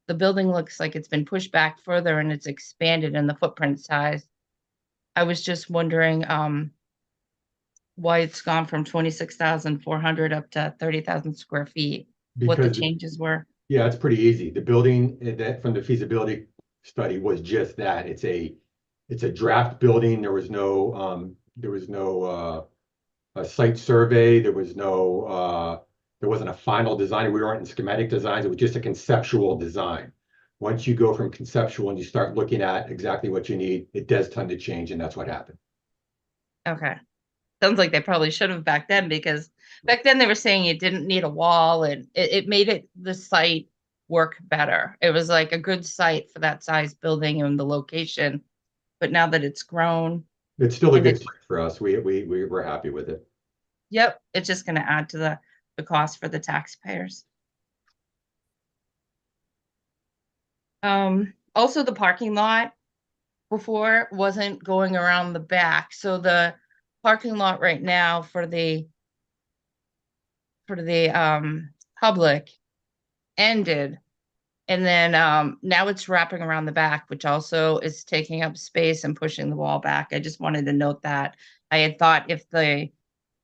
C: the building looks like it's been pushed back further and it's expanded in the footprint size. I was just wondering why it's gone from 26,400 up to 30,000 square feet, what the changes were.
E: Yeah, it's pretty easy. The building that from the feasibility study was just that. It's a draft building. There was no a site survey. There wasn't a final design. We weren't in schematic designs. It was just a conceptual design. once you go from conceptual and you start looking at exactly what you need, it does tend to change, and that's what happened.
C: Okay. Sounds like they probably should have back then, because back then they were saying you didn't need a wall, and it made the site work better. It was like a good site for that size building and the location. But now that it's grown,
E: It's still a
C: and
E: good site for us. We're happy with it.
C: yep, it's just going to add to the cost for the taxpayers. Also, the parking lot before wasn't going around the back. So the parking lot right now for the public ended. And then now it's wrapping around the back, which also is taking up space and pushing the wall back. I just wanted to note that. I had thought if the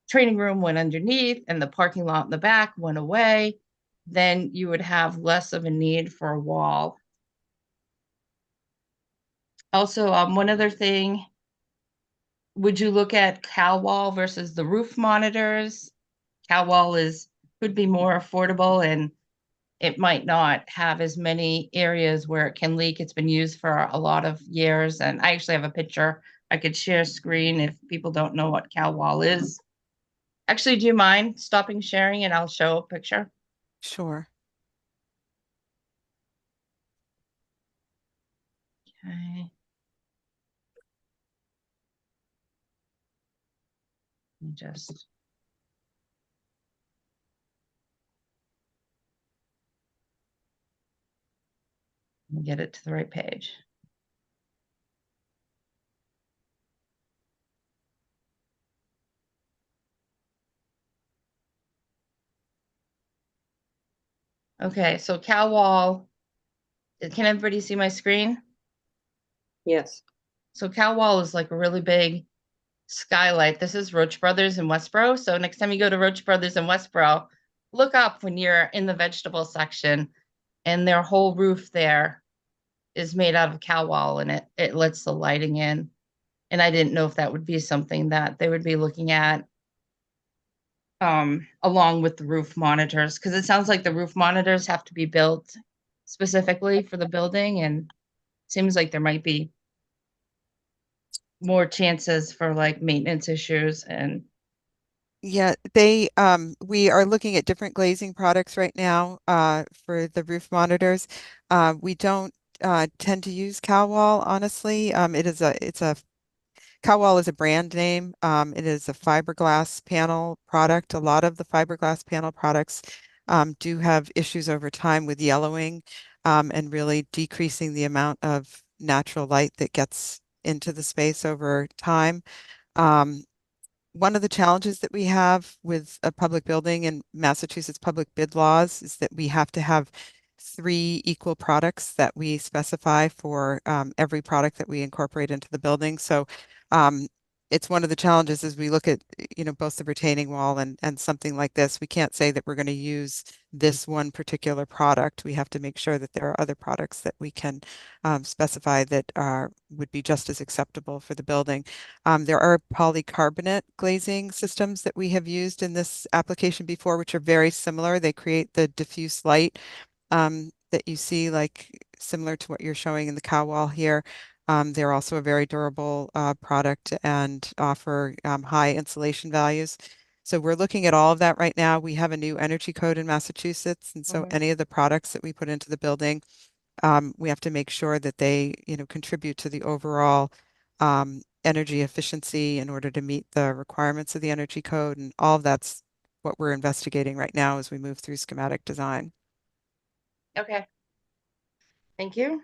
C: training room went underneath and the parking lot in the back went away, then you would have less of a need for a wall. Also, one other thing, would you look at cow wall versus the roof monitors? Cow wall could be more affordable, and it might not have as many areas where it can leak. It's been used for a lot of years, and I actually have a picture I could share screen if people don't know what cow wall is. Actually, do you mind stopping sharing and I'll show a picture?
F: Sure.
C: Okay. Let me just. Let me get it to the right page. Okay, so cow wall. Can everybody see my screen?
I: Yes.
C: So cow wall is like a really big skylight. This is Roach Brothers in Westboro. So next time you go to Roach Brothers in Westboro, look up when you're in the vegetable section, and their whole roof there is made out of cow wall, and it lets the lighting in. And I didn't know if that would be something that they would be looking at along with the roof monitors, because it sounds like the roof monitors have to be built specifically for the building, and it seems like there might be more chances for like maintenance issues. And
F: Yeah, we are looking at different glazing products right now for the roof monitors. We don't tend to use Cowwall, honestly. Cowwall is a brand name. It is a fiberglass panel product. A lot of the fiberglass panel products do have issues over time with yellowing and really decreasing the amount of natural light that gets into the space over time. Um, One of the challenges that we have with a public building in Massachusetts public bid laws is that we have to have 3 equal products that we specify for every product that we incorporate into the building. So it's one of the challenges as we look at, both the retaining wall and something like this. We can't say that we're going to use this one particular product. We have to make sure that there are other products that we can specify that would be just as acceptable for the building. There are polycarbonate glazing systems that we have used in this application before, which are very similar. They create the diffuse light that you see, like similar to what you're showing in the cow wall here. They're also a very durable product and offer high insulation values. So we're looking at all of that right now. We have a new energy code in Massachusetts, and so any of the products that we put into the building, we have to make sure that they, contribute to the overall energy efficiency in order to meet the requirements of the energy code. And all of that's what we're investigating right now as we move through schematic design.
C: okay, thank you.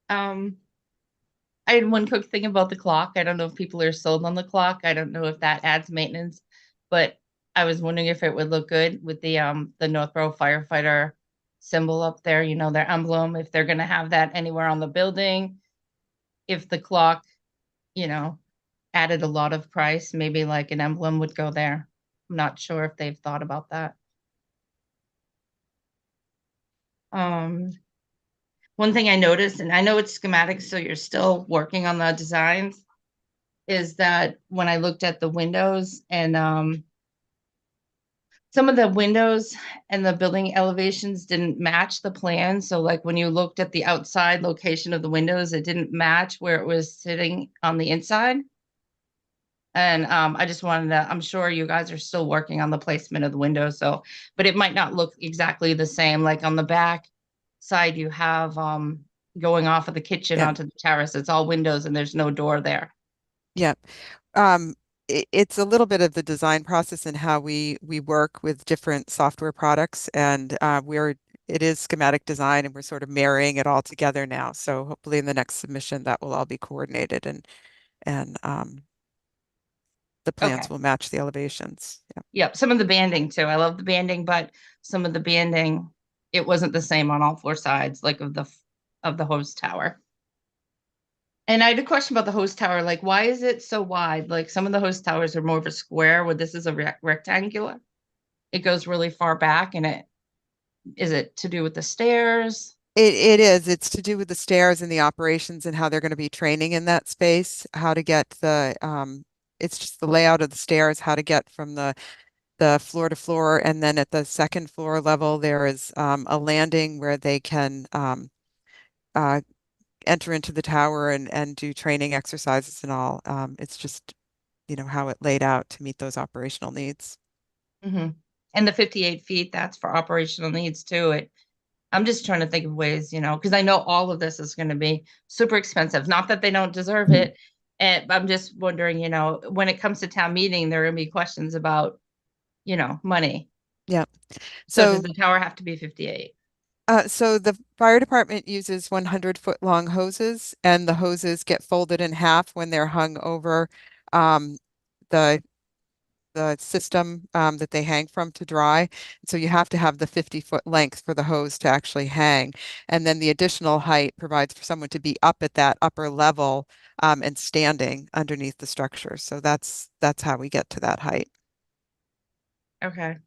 C: I had one quick thing about the clock. I don't know if people are sold on the clock. I don't know if that adds maintenance, but I was wondering if it would look good with the Northborough firefighter symbol up there, their emblem, if they're gonna have that anywhere on the building. If the clock, added a lot of price, maybe like an emblem would go there. I'm not sure if they've thought about that. One thing I noticed, and I know it's schematic, so you're still working on the designs, is that when I looked at the windows and some of the windows and the building elevations didn't match the plan. So like when you looked at the outside location of the windows, it didn't match where it was sitting on the inside. And I just wanted to, I'm sure you guys are still working on the placement of the windows. So, but it might not look exactly the same. Like on the back side, you have going off of the kitchen
F: Yeah.
C: onto the terrace. It's all windows and there's no door there.
F: Yeah. It's a little bit of the design process and how we work with different software products, and it is schematic design, and we're sort of marrying it all together now. So hopefully in the next submission that will all be coordinated, and the plans
C: Okay.
F: will match the elevations. Yeah.
C: Yep. Some of the banding too. I love the banding, but some of the banding, it wasn't the same on all four sides, like of the hose tower. And I had a question about the hose tower. Like, why is it so wide? Like some of the hose towers are more of a square, where this is a rectangular. It goes really far back, and is it to do with the stairs?
F: It is. It's to do with the stairs and the operations and how they're going to be training in that space, how to get it's just the layout of the stairs, how to get from the floor to floor. And then at the second floor level, there is a landing where they can uh, enter into the tower and do training exercises and all. It's just, how it laid out to meet those operational needs.
C: Mm-hmm. And the 58 feet, that's for operational needs too. I'm just trying to think of ways, because I know all of this is going to be super expensive. Not that they don't deserve it. And I'm just wondering, when it comes to town meeting, there are going to be questions about, money.
F: Yeah.
C: So does the tower have to be 58?
F: So the fire department uses 100-foot long hoses, and the hoses get folded in half when they're hung over um, the system that they hang from to dry. So you have to have the 50-foot length for the hose to actually hang. And then the additional height provides for someone to be up at that upper level and standing underneath the structure. So that's how we get to that height.
C: Okay.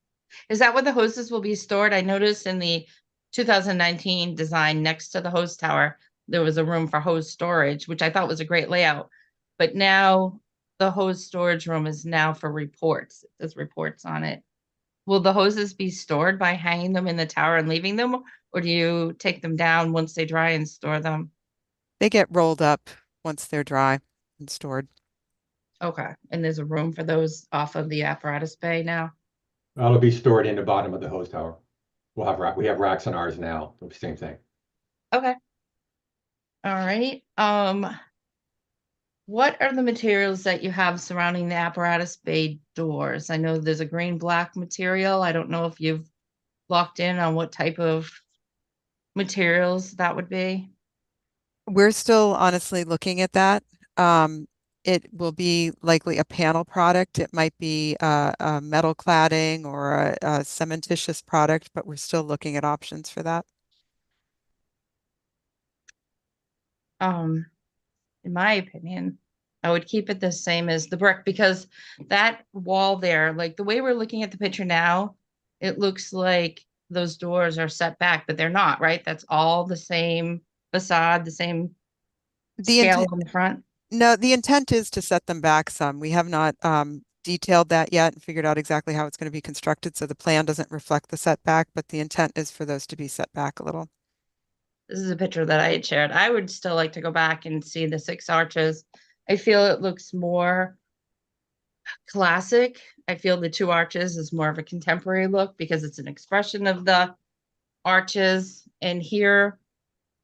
C: Is that where the hoses will be stored? I noticed in the 2019 design next to the hose tower, there was a room for hose storage, which I thought was a great layout. But now the hose storage room is now for reports. There's reports on it. Will the hoses be stored by hanging them in the tower and leaving them, or do you take them down once they dry and store them?
F: They get rolled up once they're dry and stored.
C: Okay. And there's a room for those off of the apparatus bay now?
E: It'll be stored in the bottom of the hose tower. We have racks on ours now, same thing.
C: Okay. All right. What are the materials that you have surrounding the apparatus bay doors? I know there's a green black material. I don't know if you've locked in on what type of materials that would be.
F: We're still honestly looking at that. It will be likely a panel product. It might be a metal cladding or a cementitious product, but we're still looking at options for that.
C: In my opinion, I would keep it the same as the brick, because that wall there, like the way we're looking at the picture now, it looks like those doors are set back, but they're not, right? That's all the same facade, the same
F: The
C: scale
F: intent,
C: on the front.
F: no, the intent is to set them back some. We have not detailed that yet and figured out exactly how it's going to be constructed. So the plan doesn't reflect the setback, but the intent is for those to be set back a little.
C: This is a picture that I had shared. I would still like to go back and see the 6 arches. I feel it looks more classic. I feel the 2 arches is more of a contemporary look because it's an expression of the arches. And here,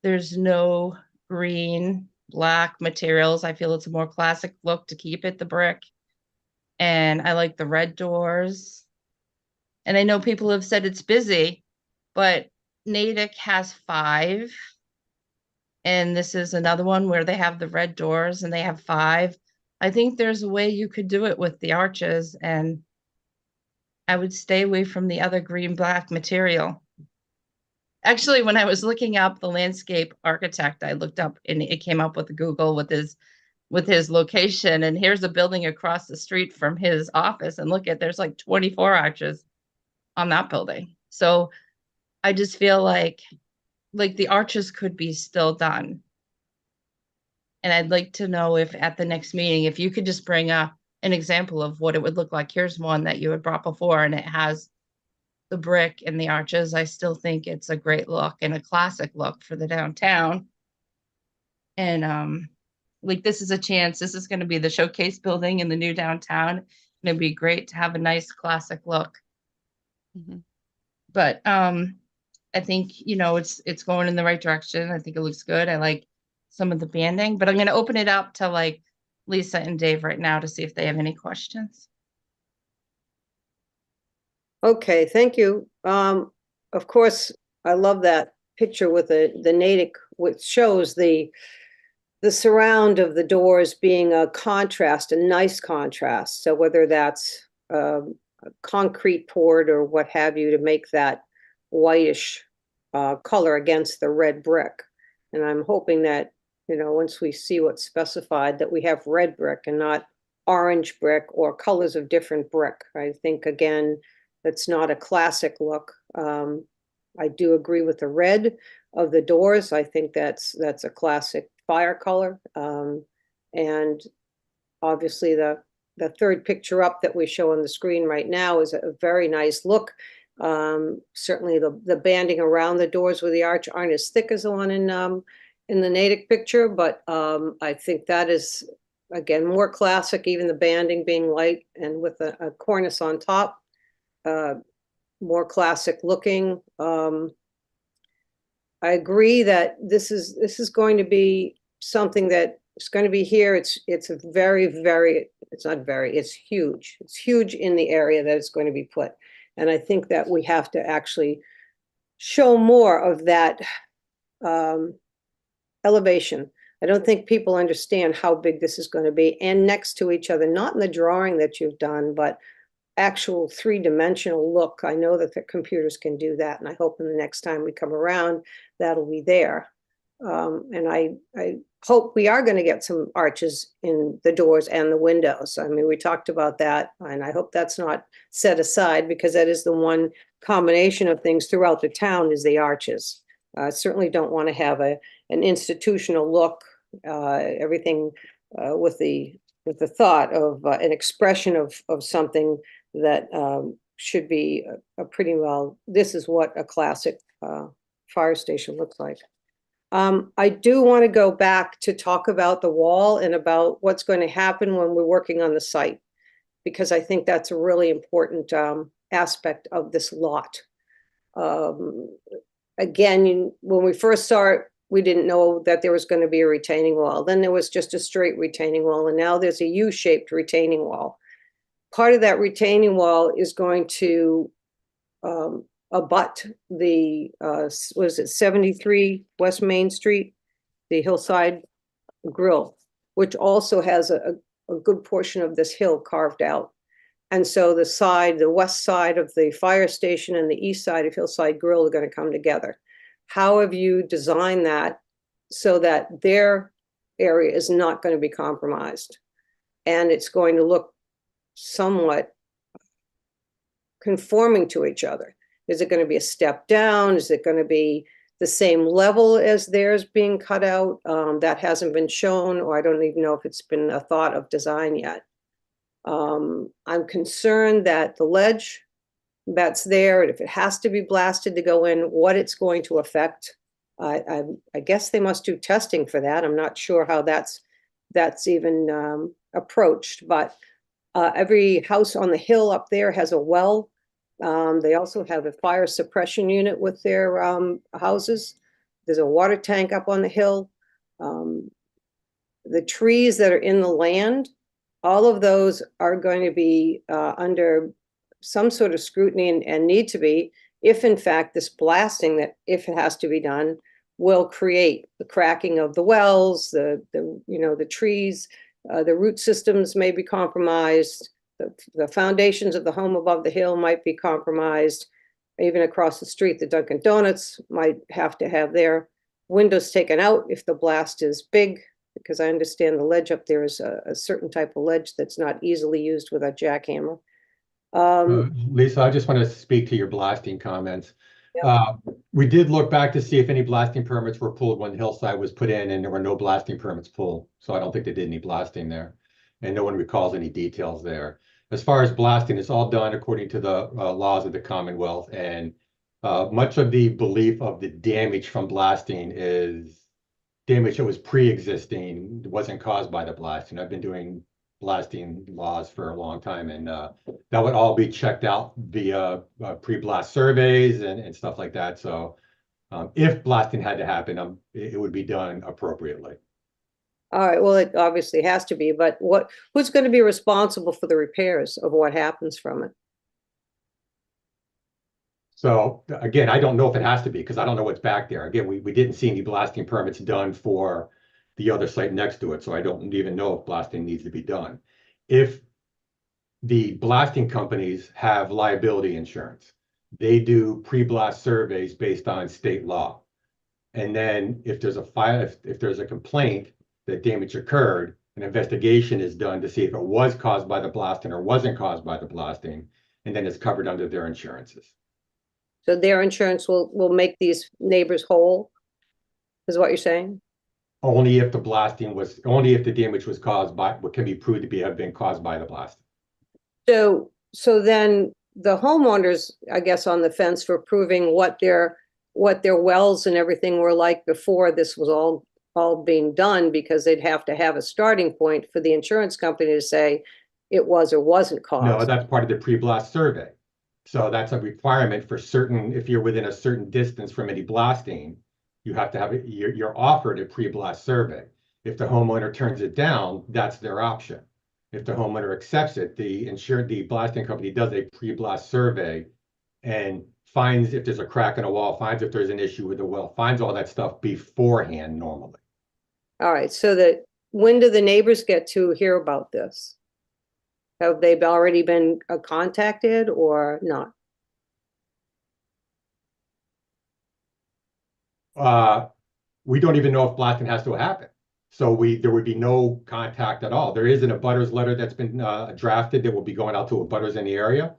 C: there's no green, black materials. I feel it's a more classic look to keep it the brick. And I like the red doors. And I know people have said it's busy, but Natick has 5. And this is another one where they have the red doors and they have 5. I think there's a way you could do it with the arches, and I would stay away from the other green black material. Actually, when I was looking up the landscape architect, I looked up and it came up with Google with his location. And here's a building across the street from his office. And look at, there's like 24 arches on that building. So I just feel like the arches could be still done. And I'd like to know if at the next meeting, if you could just bring an example of what it would look like. Here's one that you had brought before, and it has the brick and the arches. I still think it's a great look and a classic look for the downtown. And like this is a chance. This is going to be the showcase building in the new downtown. It'd be great to have a nice classic look.
F: Mhm.
C: But I think, you know, it's going in the right direction. I think it looks good. I like some of the banding, but I'm going to open it up to like Lisa and Dave right now to see if they have any questions.
I: Okay, thank you. Of course, I love that picture with the Natick, which shows the surround of the doors being a contrast, a nice contrast. So whether that's a concrete poured or what have you to make that whitish color against the red brick. And I'm hoping that, you know, once we see what's specified, that we have red brick and not orange brick or colors of different brick. I think, again, that's not a classic look. I do agree with the red of the doors. I think that's a classic fire color. And obviously the third picture up that we show on the screen right now is a very nice look. Certainly the banding around the doors with the arch aren't as thick as the one in the Natick picture, but I think that is, again, more classic, even the banding being light and with a cornice on top, more classic looking. I agree that this is going to be something that is going to be here. It's a very, it's not very, it's huge. It's huge in the area that it's going to be put. And I think that we have to actually show more of that elevation. I don't think people understand how big this is going to be, and next to each other, not in the drawing that you've done, but actual three-dimensional look. I know that the computers can do that, and I hope in the next time we come around, that'll be there. And I hope we are going to get some arches in the doors and the windows. I mean, we talked about that, and I hope that's not set aside, because that is the one combination of things throughout the town is the arches. I certainly don't want to have an institutional look, everything with the thought of an expression of something that should be a pretty well, this is what a classic fire station looks like. I do want to go back to talk about the wall and about what's going to happen when we're working on the site, because I think that's a really important aspect of this lot. Again, when we first saw it, we didn't know that there was going to be a retaining wall. Then there was just a straight retaining wall, and now there's a U-shaped retaining wall. Part of that retaining wall is going to abut the, was it 73 West Main Street, the Hillside Grill, which also has a good portion of this hill carved out. And so the west side of the fire station and the east side of Hillside Grill are going to come together. How have you designed that so that their area is not going to be compromised? And it's going to look somewhat conforming to each other. Is it going to be a step down? Is it going to be the same level as theirs being cut out? That hasn't been shown, or I don't even know if it's been a thought of design yet. I'm concerned that the ledge that's there, if it has to be blasted to go in, what it's going to affect. I guess they must do testing for that. I'm not sure how that's even approached, but every house on the hill up there has a well. They also have a fire suppression unit with their houses. There's a water tank up on the hill. The trees that are in the land, all of those are going to be under some sort of scrutiny and need to be, if in fact this blasting, that if it has to be done, will create the cracking of the wells, the trees, the root systems may be compromised, the foundations of the home above the hill might be compromised. Even across the street, the Dunkin' Donuts might have to have their windows taken out if the blast is big, because I understand the ledge up there is a certain type of ledge that's not easily used with a jackhammer.
E: Lisa, I just want to speak to your blasting comments.
I: Yep.
E: We did look back to see if any blasting permits were pulled when Hillside was put in, and there were no blasting permits pulled. So I don't think they did any blasting there. And no one recalls any details there. As far as blasting, it's all done according to the laws of the Commonwealth, and much of the belief of the damage from blasting is damage that was pre-existing, wasn't caused by the blasting. I've been doing blasting laws for a long time, and that would all be checked out via pre-blast surveys and stuff like that. So if blasting had to happen, it would be done appropriately.
I: All right, well, it obviously has to be, but who's going to be responsible for the repairs of what happens from it?
E: So again, I don't know if it has to be because I don't know what's back there. Again, we didn't see any blasting permits done for the other site next to it, so I don't even know if blasting needs to be done. If the blasting companies have liability insurance, they do pre-blast surveys based on state law. And then if there's a fire, if there's a complaint that damage occurred, an investigation is done to see if it was caused by the blasting or wasn't caused by the blasting, and then it's covered under their insurances.
I: So their insurance will make these neighbors whole, is what you're saying?
E: Only if the blasting was, only if the damage was caused by, what can be proved to have been caused by the blasting.
I: So then the homeowners, I guess, on the fence for proving what their wells and everything were like before this was all being done, because they'd have to have a starting point for the insurance company to say it was or wasn't caused.
E: No, that's part of the pre-blast survey. So that's a requirement for certain, if you're within a certain distance from any blasting, you have to have it, you're offered a pre-blast survey. If the homeowner turns it down, that's their option. If the homeowner accepts it, the blasting company does a pre-blast survey and finds if there's a crack in a wall, finds if there's an issue with the well, finds all that stuff beforehand normally.
I: All right, so that when do the neighbors get to hear about this? Have they already been contacted or not?
E: We don't even know if blasting has to happen. So there would be no contact at all. There is an abutters letter that's been drafted that will be going out to abutters in the area.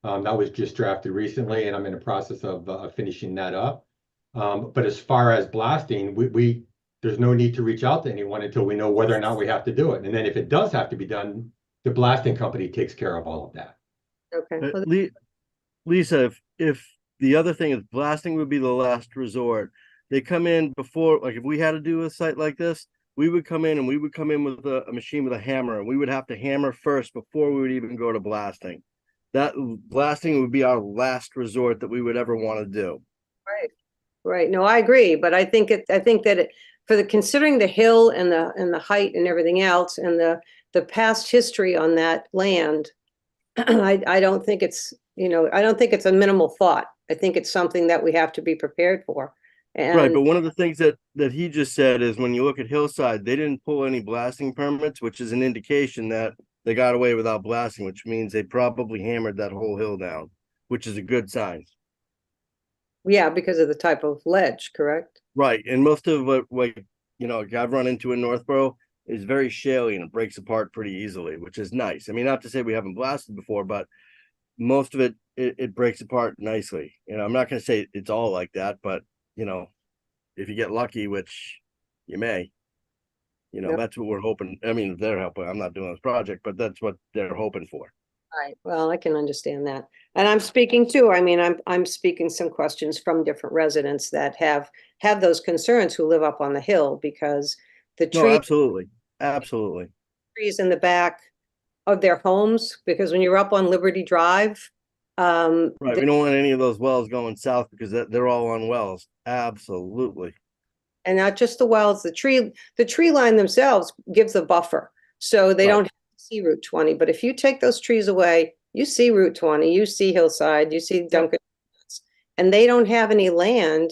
E: That was just drafted recently, and I'm in the process of finishing that up. But as far as blasting, there's no need to reach out to anyone until we know whether or not we have to do it. And then if it does have to be done, the blasting company takes care of all of that.
I: Okay.
B: Lisa, if the other thing is blasting would be the last resort. They come in before, like if we had to do a site like this, we would come in and we would come in with a machine with a hammer, and we would have to hammer first before we would even go to blasting. That blasting would be our last resort that we would ever want to do.
I: Right. No, I agree, but I think that considering the hill and the height and everything else and the past history on that land, I don't think it's, I don't think it's a minimal thought. I think it's something that we have to be prepared for.
B: Right, but one of the things that he just said is when you look at Hillside, they didn't pull any blasting permits, which is an indication that they got away without blasting, which means they probably hammered that whole hill down, which is a good sign.
I: Yeah, because of the type of ledge, correct?
B: Right, and most of what I've run into in Northborough is very shaly and it breaks apart pretty easily, which is nice. I mean, not to say we haven't blasted before, but most of it breaks apart nicely. I'm not going to say it's all like that, but if you get lucky, which you may, that's what we're hoping. I mean, they're helping. I'm not doing this project, but that's what they're hoping for.
I: Right. Well, I can understand that. And I'm speaking too. I mean, I'm speaking some questions from different residents that have had those concerns who live up on the hill, because the
B: absolutely
I: trees in the back of their homes, because when you're up on Liberty Drive,
B: right, we don't want any of those wells going south because they're all on wells. Absolutely.
I: And not just the wells, the tree line themselves gives a buffer, so they don't have to see Route 20. But if you take those trees away, you see Route 20, you see Hillside, you see Duncan, and they don't have any land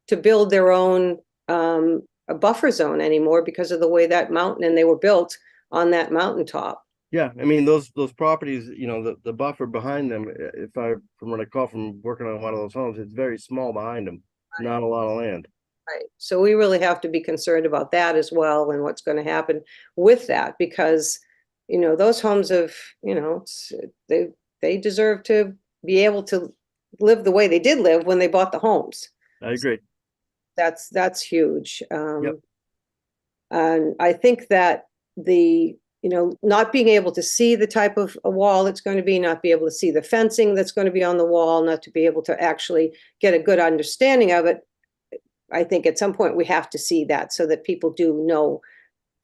I: to build their own a buffer zone anymore because of the way that mountain, and they were built on that mountaintop.
B: Yeah, I mean those properties, the buffer behind them. From what I recall from working on one of those homes, it's very small behind them. Not a lot of land.
I: Right. So we really have to be concerned about that as well, and what's going to happen with that, because those homes have, they deserve to be able to live the way they did live when they bought the homes.
B: I agree.
I: That's huge.
B: Yep.
I: And I think that the not being able to see the type of a wall it's going to be, not be able to see the fencing that's going to be on the wall, not to be able to actually get a good understanding of it. I think at some point we have to see that so that people do know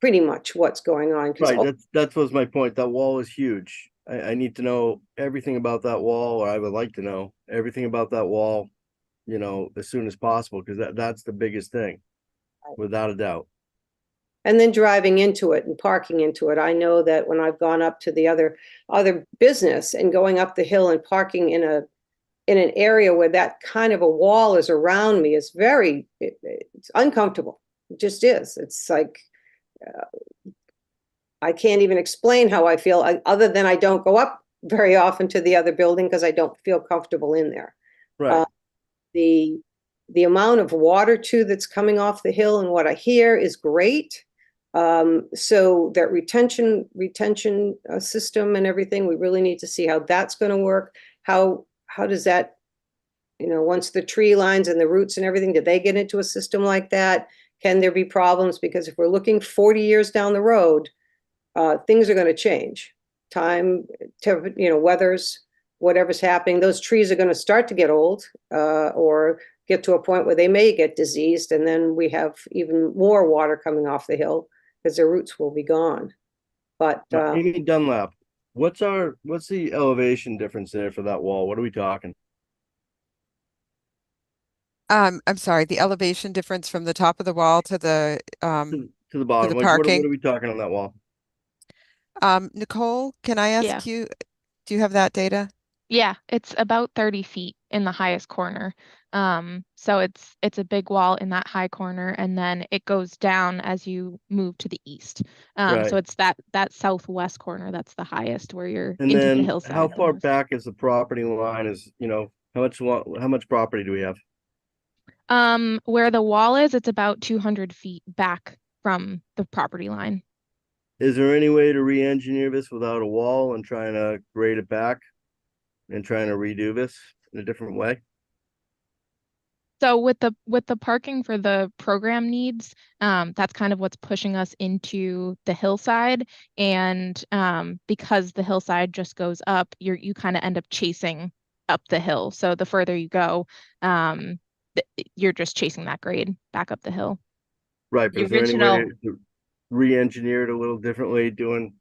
I: pretty much what's going on.
B: Right, that was my point. That wall is huge. I need to know everything about that wall, or I would like to know everything about that wall, as soon as possible, because that's the biggest thing, without a doubt.
I: And then driving into it and parking into it. I know that when I've gone up to the other business and going up the hill and parking in an area where that kind of a wall is around me is it's uncomfortable. It just is. It's like, I can't even explain how I feel, other than I don't go up very often to the other building because I don't feel comfortable in there.
B: Right.
I: The amount of water too that's coming off the hill and what I hear is great. So that retention system and everything, we really need to see how that's going to work. How does that, once the tree lines and the roots and everything, do they get into a system like that? Can there be problems? Because if we're looking 40 years down the road, things are going to change. Time, weathers, whatever's happening, those trees are going to start to get old, or get to a point where they may get diseased, and then we have even more water coming off the hill because their roots will be gone. But
B: Amy Dunlap, what's the elevation difference there for that wall? What are we talking?
F: I'm sorry, the elevation difference from the top of the wall to the
B: To the bottom, like what
F: parking.
B: are we talking on that wall?
F: Nicole, can I
H: Yeah.
F: ask you, do you have that data?
H: Yeah, it's about 30 feet in the highest corner. So it's a big wall in that high corner, and then it goes down as you move to the east.
B: Right.
H: So it's that southwest corner that's the highest, where you're
B: And
H: into the
B: then
H: hillside.
B: how far back is the property line? Is, how much property do we have?
H: Where the wall is, it's about 200 feet back from the property line.
B: Is there any way to re-engineer this without a wall and trying to grade it back and trying to redo this in a different way?
H: So with the parking for the program needs, that's kind of what's pushing us into the hillside. And because the hillside just goes up, you kind of end up chasing up the hill. So the further you go, you're just chasing that grade back up the hill.
B: Right, but
C: The
B: is there any way
C: original-
B: to re-engineer it a little differently, doing,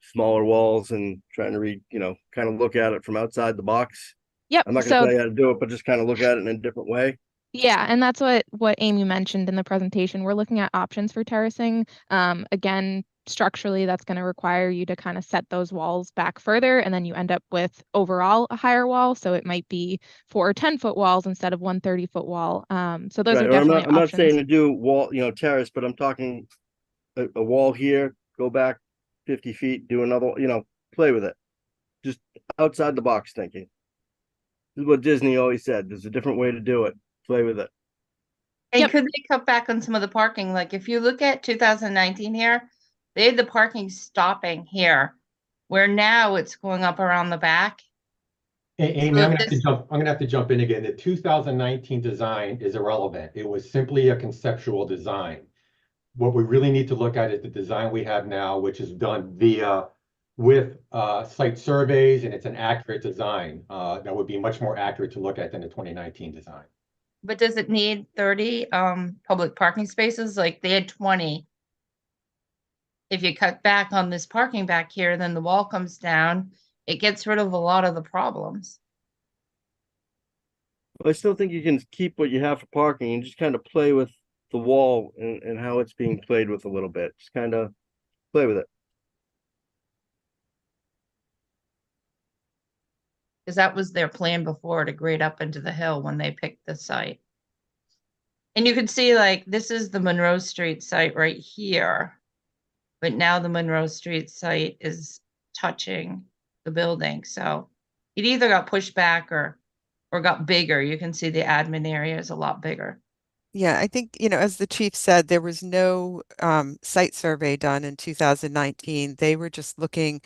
B: smaller walls and trying to kind of look at it from outside the box?
H: Yep.
B: I'm not going to
H: So
B: tell you how to do it, but just kind of look at it in a different way.
H: yeah, and that's what Amy mentioned in the presentation. We're looking at options for terracing. Again, structurally, that's going to require you to kind of set those walls back further, and then you end up with overall a higher wall. So it might be 4 or 10-foot walls instead of 1 30-foot wall. So those
B: Right,
H: are
B: or I'm
H: definitely
B: not saying
H: options.
B: to do wall, terrace, but I'm talking a wall here, go back 50 feet, do another, play with it. Just outside the box thinking. This is what Disney always said. There's a different way to do it. Play with it.
C: And
H: Yep.
C: could they cut back on some of the parking? Like if you look at 2019 here, they had the parking stopping here, where now it's going up around the back.
E: Amy, I'm gonna have to jump in again. The 2019 design is irrelevant. It was simply a conceptual design. What we really need to look at is the design we have now, which is done with site surveys, and it's an accurate design. That would be much more accurate to look at than the 2019 design.
C: But does it need 30 public parking spaces? Like they had 20. If you cut back on this parking back here, then the wall comes down. It gets rid of a lot of the problems.
B: I still think you can keep what you have for parking and just kind of play with the wall and how it's being played with a little bit. Just kind of play with it.
C: Because that was their plan before, to grade up into the hill when they picked the site. And you can see like this is the Monroe Street site right here. But now the Monroe Street site is touching the building. So it either got pushed back or got bigger. You can see the admin area is a lot bigger.
F: Yeah, I think, as the chief said, there was no site survey done in 2019. They were just looking,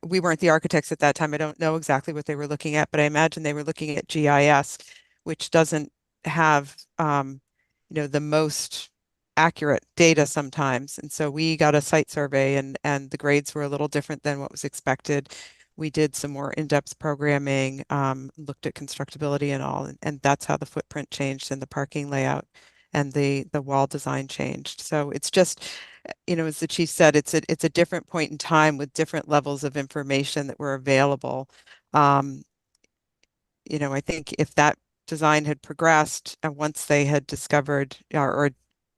F: we weren't the architects at that time. I don't know exactly what they were looking at, but I imagine they were looking at GIS, which doesn't have, the most accurate data sometimes. And so we got a site survey and the grades were a little different than what was expected. We did some more in-depth programming, looked at constructability and all, and that's how the footprint changed and the parking layout and the wall design changed. So it's just, as the chief said, it's a different point in time with different levels of information that were available. I think if that design had progressed and once they had discovered or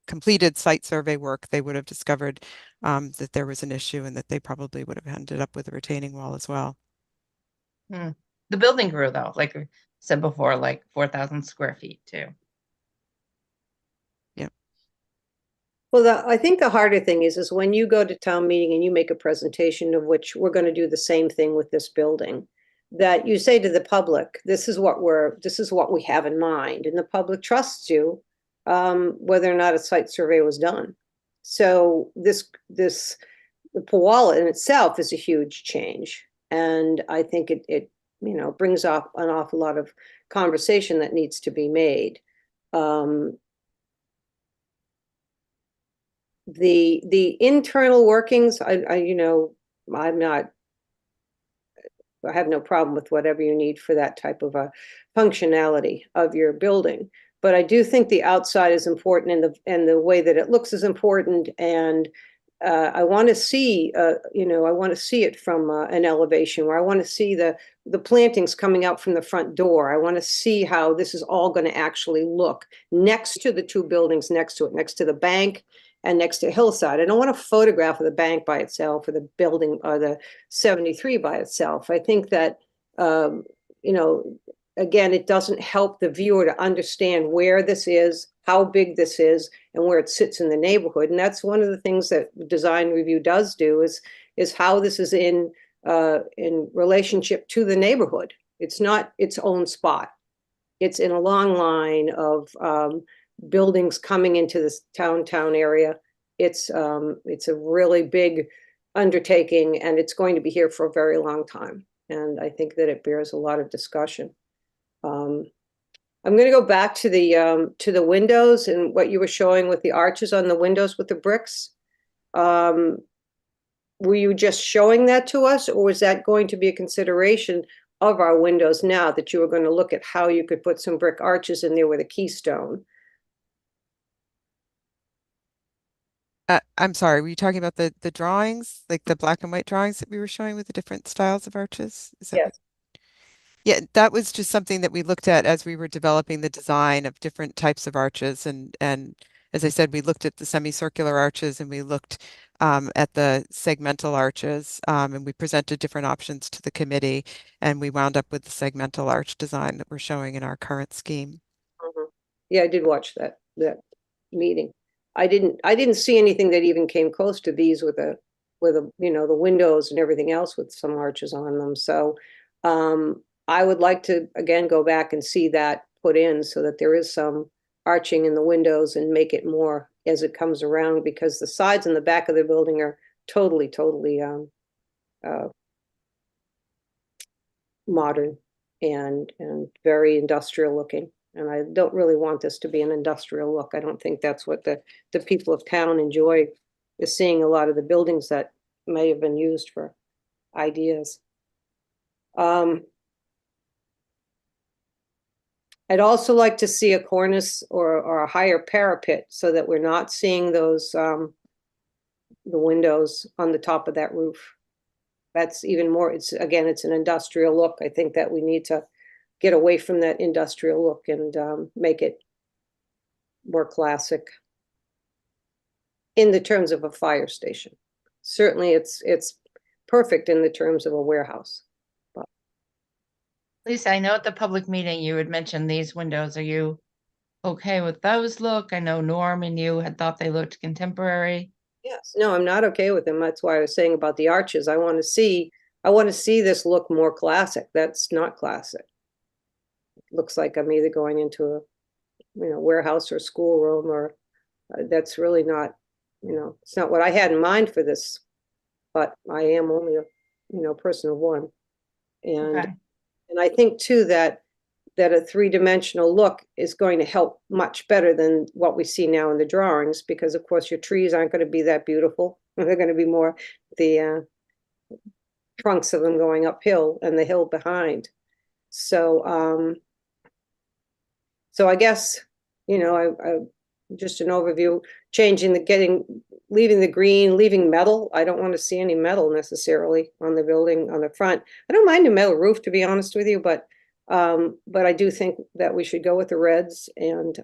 F: completed site survey work, they would have discovered that there was an issue and that they probably would have ended up with a retaining wall as well.
C: The building grew though, like I said before, like 4,000 square feet too.
F: Yeah.
I: Well, I think the harder thing is when you go to town meeting and you make a presentation of which we're going to do the same thing with this building, that you say to the public, this is what we have in mind, and the public trusts you, whether or not a site survey was done. So the Pawala in itself is a huge change, and I think it brings up an awful lot of conversation that needs to be made. The internal workings, I have no problem with whatever you need for that type of a functionality of your building. But I do think the outside is important and the way that it looks is important. And I want to see, it from an elevation where I want to see the plantings coming out from the front door. I want to see how this is all going to actually look next to the two buildings next to it, next to the bank and next to Hillside. I don't want a photograph of the bank by itself or the building or the 73 by itself. I think that, again, it doesn't help the viewer to understand where this is, how big this is, and where it sits in the neighborhood. And that's one of the things that design review does do is how this is in relationship to the neighborhood. It's not its own spot. It's in a long line of buildings coming into this town area. It's a really big undertaking, and it's going to be here for a very long time. And I think that it bears a lot of discussion. I'm going to go back to the windows and what you were showing with the arches on the windows with the bricks. Were you just showing that to us, or was that going to be a consideration of our windows now, that you were going to look at how you could put some brick arches in there with a keystone?
F: I'm sorry, were you talking about the drawings, like the black and white drawings that we were showing with the different styles of arches? Is that
I: Yes.
F: Yeah, that was just something that we looked at as we were developing the design of different types of arches. And as I said, we looked at the semicircular arches and we looked at the segmental arches, and we presented different options to the committee, and we wound up with the segmental arch design that we're showing in our current scheme.
I: Yeah, I did watch that meeting. I didn't see anything that even came close to these with the windows and everything else with some arches on them. So I would like to again go back and see that put in so that there is some arching in the windows and make it more as it comes around, because the sides and the back of the building are totally modern and very industrial looking. And I don't really want this to be an industrial look. I don't think that's what the people of town enjoy, is seeing a lot of the buildings that may have been used for ideas. I'd also like to see a cornice or a higher parapet so that we're not seeing those the windows on the top of that roof. That's even more, it's an industrial look. I think that we need to get away from that industrial look and make it more classic in the terms of a fire station. Certainly it's perfect in the terms of a warehouse.
C: Lisa, I know at the public meeting you had mentioned these windows. Are you okay with those look? I know Norm and you had thought they looked contemporary.
I: Yes, no, I'm not okay with them. That's why I was saying about the arches. I want to see this look more classic. That's not classic. It looks like I'm either going into a warehouse or schoolroom, or that's really not, it's not what I had in mind for this. But I am only a person of one, and
C: Okay.
I: and I think too that that a three-dimensional look is going to help much better than what we see now in the drawings, because of course your trees aren't going to be that beautiful. They're going to be more the trunks of them going uphill and the hill behind. So, so I guess, you know, I just an overview, leaving the green, leaving metal. I don't want to see any metal necessarily on the building, on the front. I don't mind a metal roof, to be honest with you, but I do think that we should go with the reds, and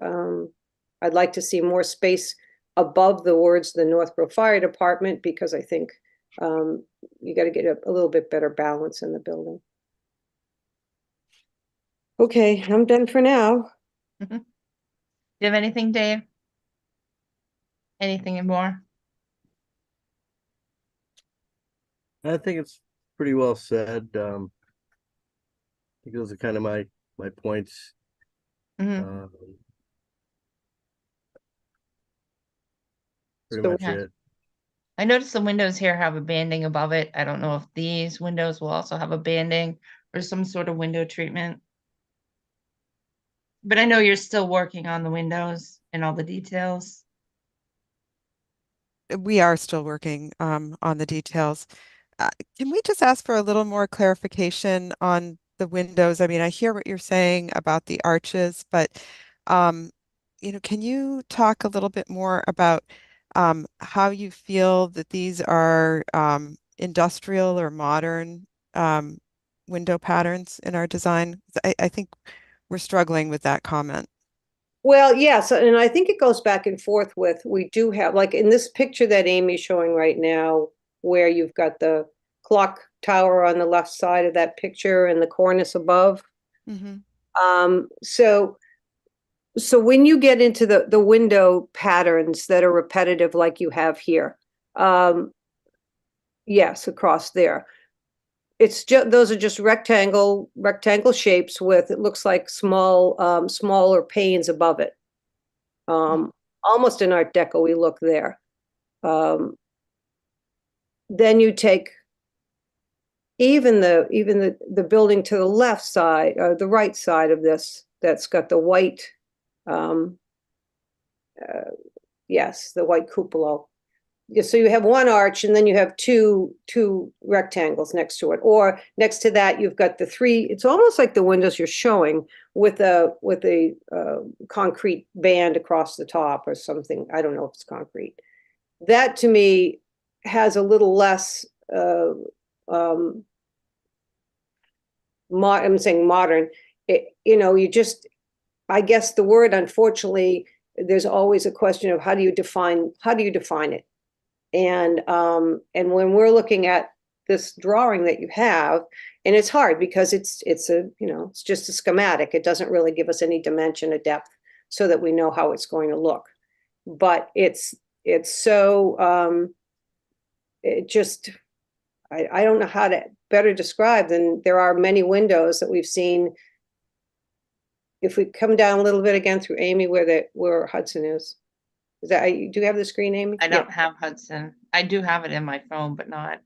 I: I'd like to see more space above the words the Northborough Fire Department, because I think you got to get a little bit better balance in the building. Okay, I'm done for now.
C: Do you have anything, Dave? Anything more?
B: I think it's pretty well said. I think those are kind of my points.
C: Mhm.
B: Pretty
I: So-
B: much
C: Yeah.
B: it.
C: I noticed the windows here have a banding above it. I don't know if these windows will also have a banding or some sort of window treatment. But I know you're still working on the windows and all the details.
F: We are still working on the details. Can we just ask for a little more clarification on the windows? I mean, I hear what you're saying about the arches, but can you talk a little bit more about how you feel that these are industrial or modern window patterns in our design? I think we're struggling with that comment.
I: Well, yes, and I think it goes back and forth with, we do have, like in this picture that Amy's showing right now, where you've got the clock tower on the left side of that picture and the cornice above.
F: Mhm.
I: So when you get into the window patterns that are repetitive like you have here, yes, across there. It's just, those are just rectangle shapes with, it looks like smaller panes above it. Almost an Art Deco-y look there. Then you take even the building to the left side, or the right side of this, that's got the white, yes, the white cupola. Yeah, so you have one arch, and then you have two rectangles next to it, or next to that you've got the three. It's almost like the windows you're showing with a concrete band across the top or something. I don't know if it's concrete. That to me has a little less. I'm saying modern. You just. I guess the word, unfortunately, there's always a question of how do you define it. And when we're looking at this drawing that you have, and it's hard because it's just a schematic. It doesn't really give us any dimension or depth so that we know how it's going to look. But it's so I don't know how to better describe than there are many windows that we've seen. If we come down a little bit again through Amy, where Hudson is. Do you have the screen, Amy?
C: I don't have Hudson. I do have it in my phone, but not.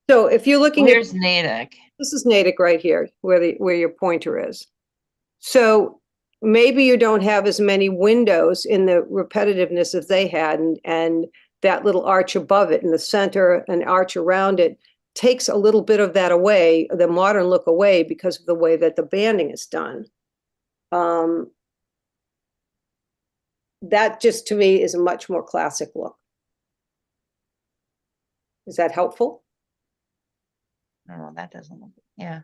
I: So if you're looking at,
C: Here's Natick.
I: this is Natick right here, where your pointer is. So maybe you don't have as many windows in the repetitiveness as they had, and that little arch above it in the center, an arch around it, takes a little bit of that away, the modern look away, because of the way that the banding is done. That just to me is a much more classic look. Is that helpful?
C: Oh, that doesn't look, yeah.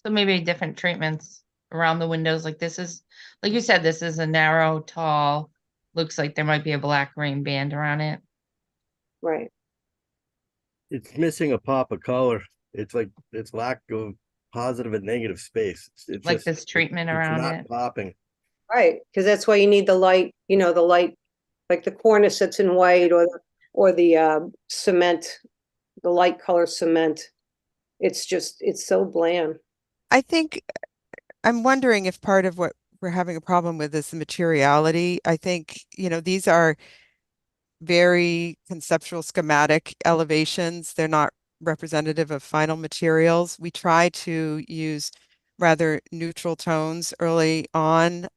C: So maybe different treatments around the windows. Like this is, like you said, this is a narrow, tall, looks like there might be a black rain band around it.
I: Right.
B: It's missing a pop of color. It's like it's lack of positive and negative space. It's
C: Like
B: just,
C: this treatment
B: it's
C: around
B: not
C: it.
B: popping.
I: Right, because that's why you need the light, the light, like the cornice that's in white, or the cement, the light color cement. It's so bland.
F: I think I'm wondering if part of what we're having a problem with is the materiality. I think, these are very conceptual schematic elevations. They're not representative of final materials. We try to use rather neutral tones early on.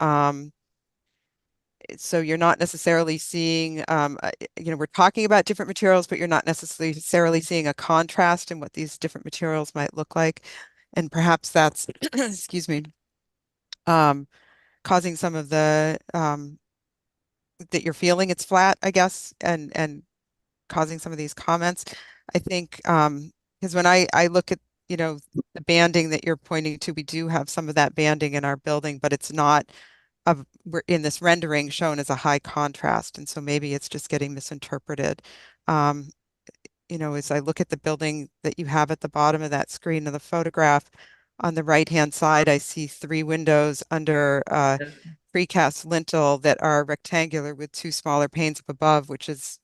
F: So you're not necessarily seeing, we're talking about different materials, but you're not necessarily seeing a contrast in what these different materials might look like. And perhaps that's, excuse me, causing some of the, that you're feeling it's flat, I guess, and causing some of these comments. I think, because when I look at, the banding that you're pointing to, we do have some of that banding in our building, but it's not we're in this rendering shown as a high contrast. And so maybe it's just getting misinterpreted. Um, as I look at the building that you have at the bottom of that screen of the photograph, on the right-hand side, I see 3 windows under precast lintel that are rectangular with 2 smaller panes up above, which is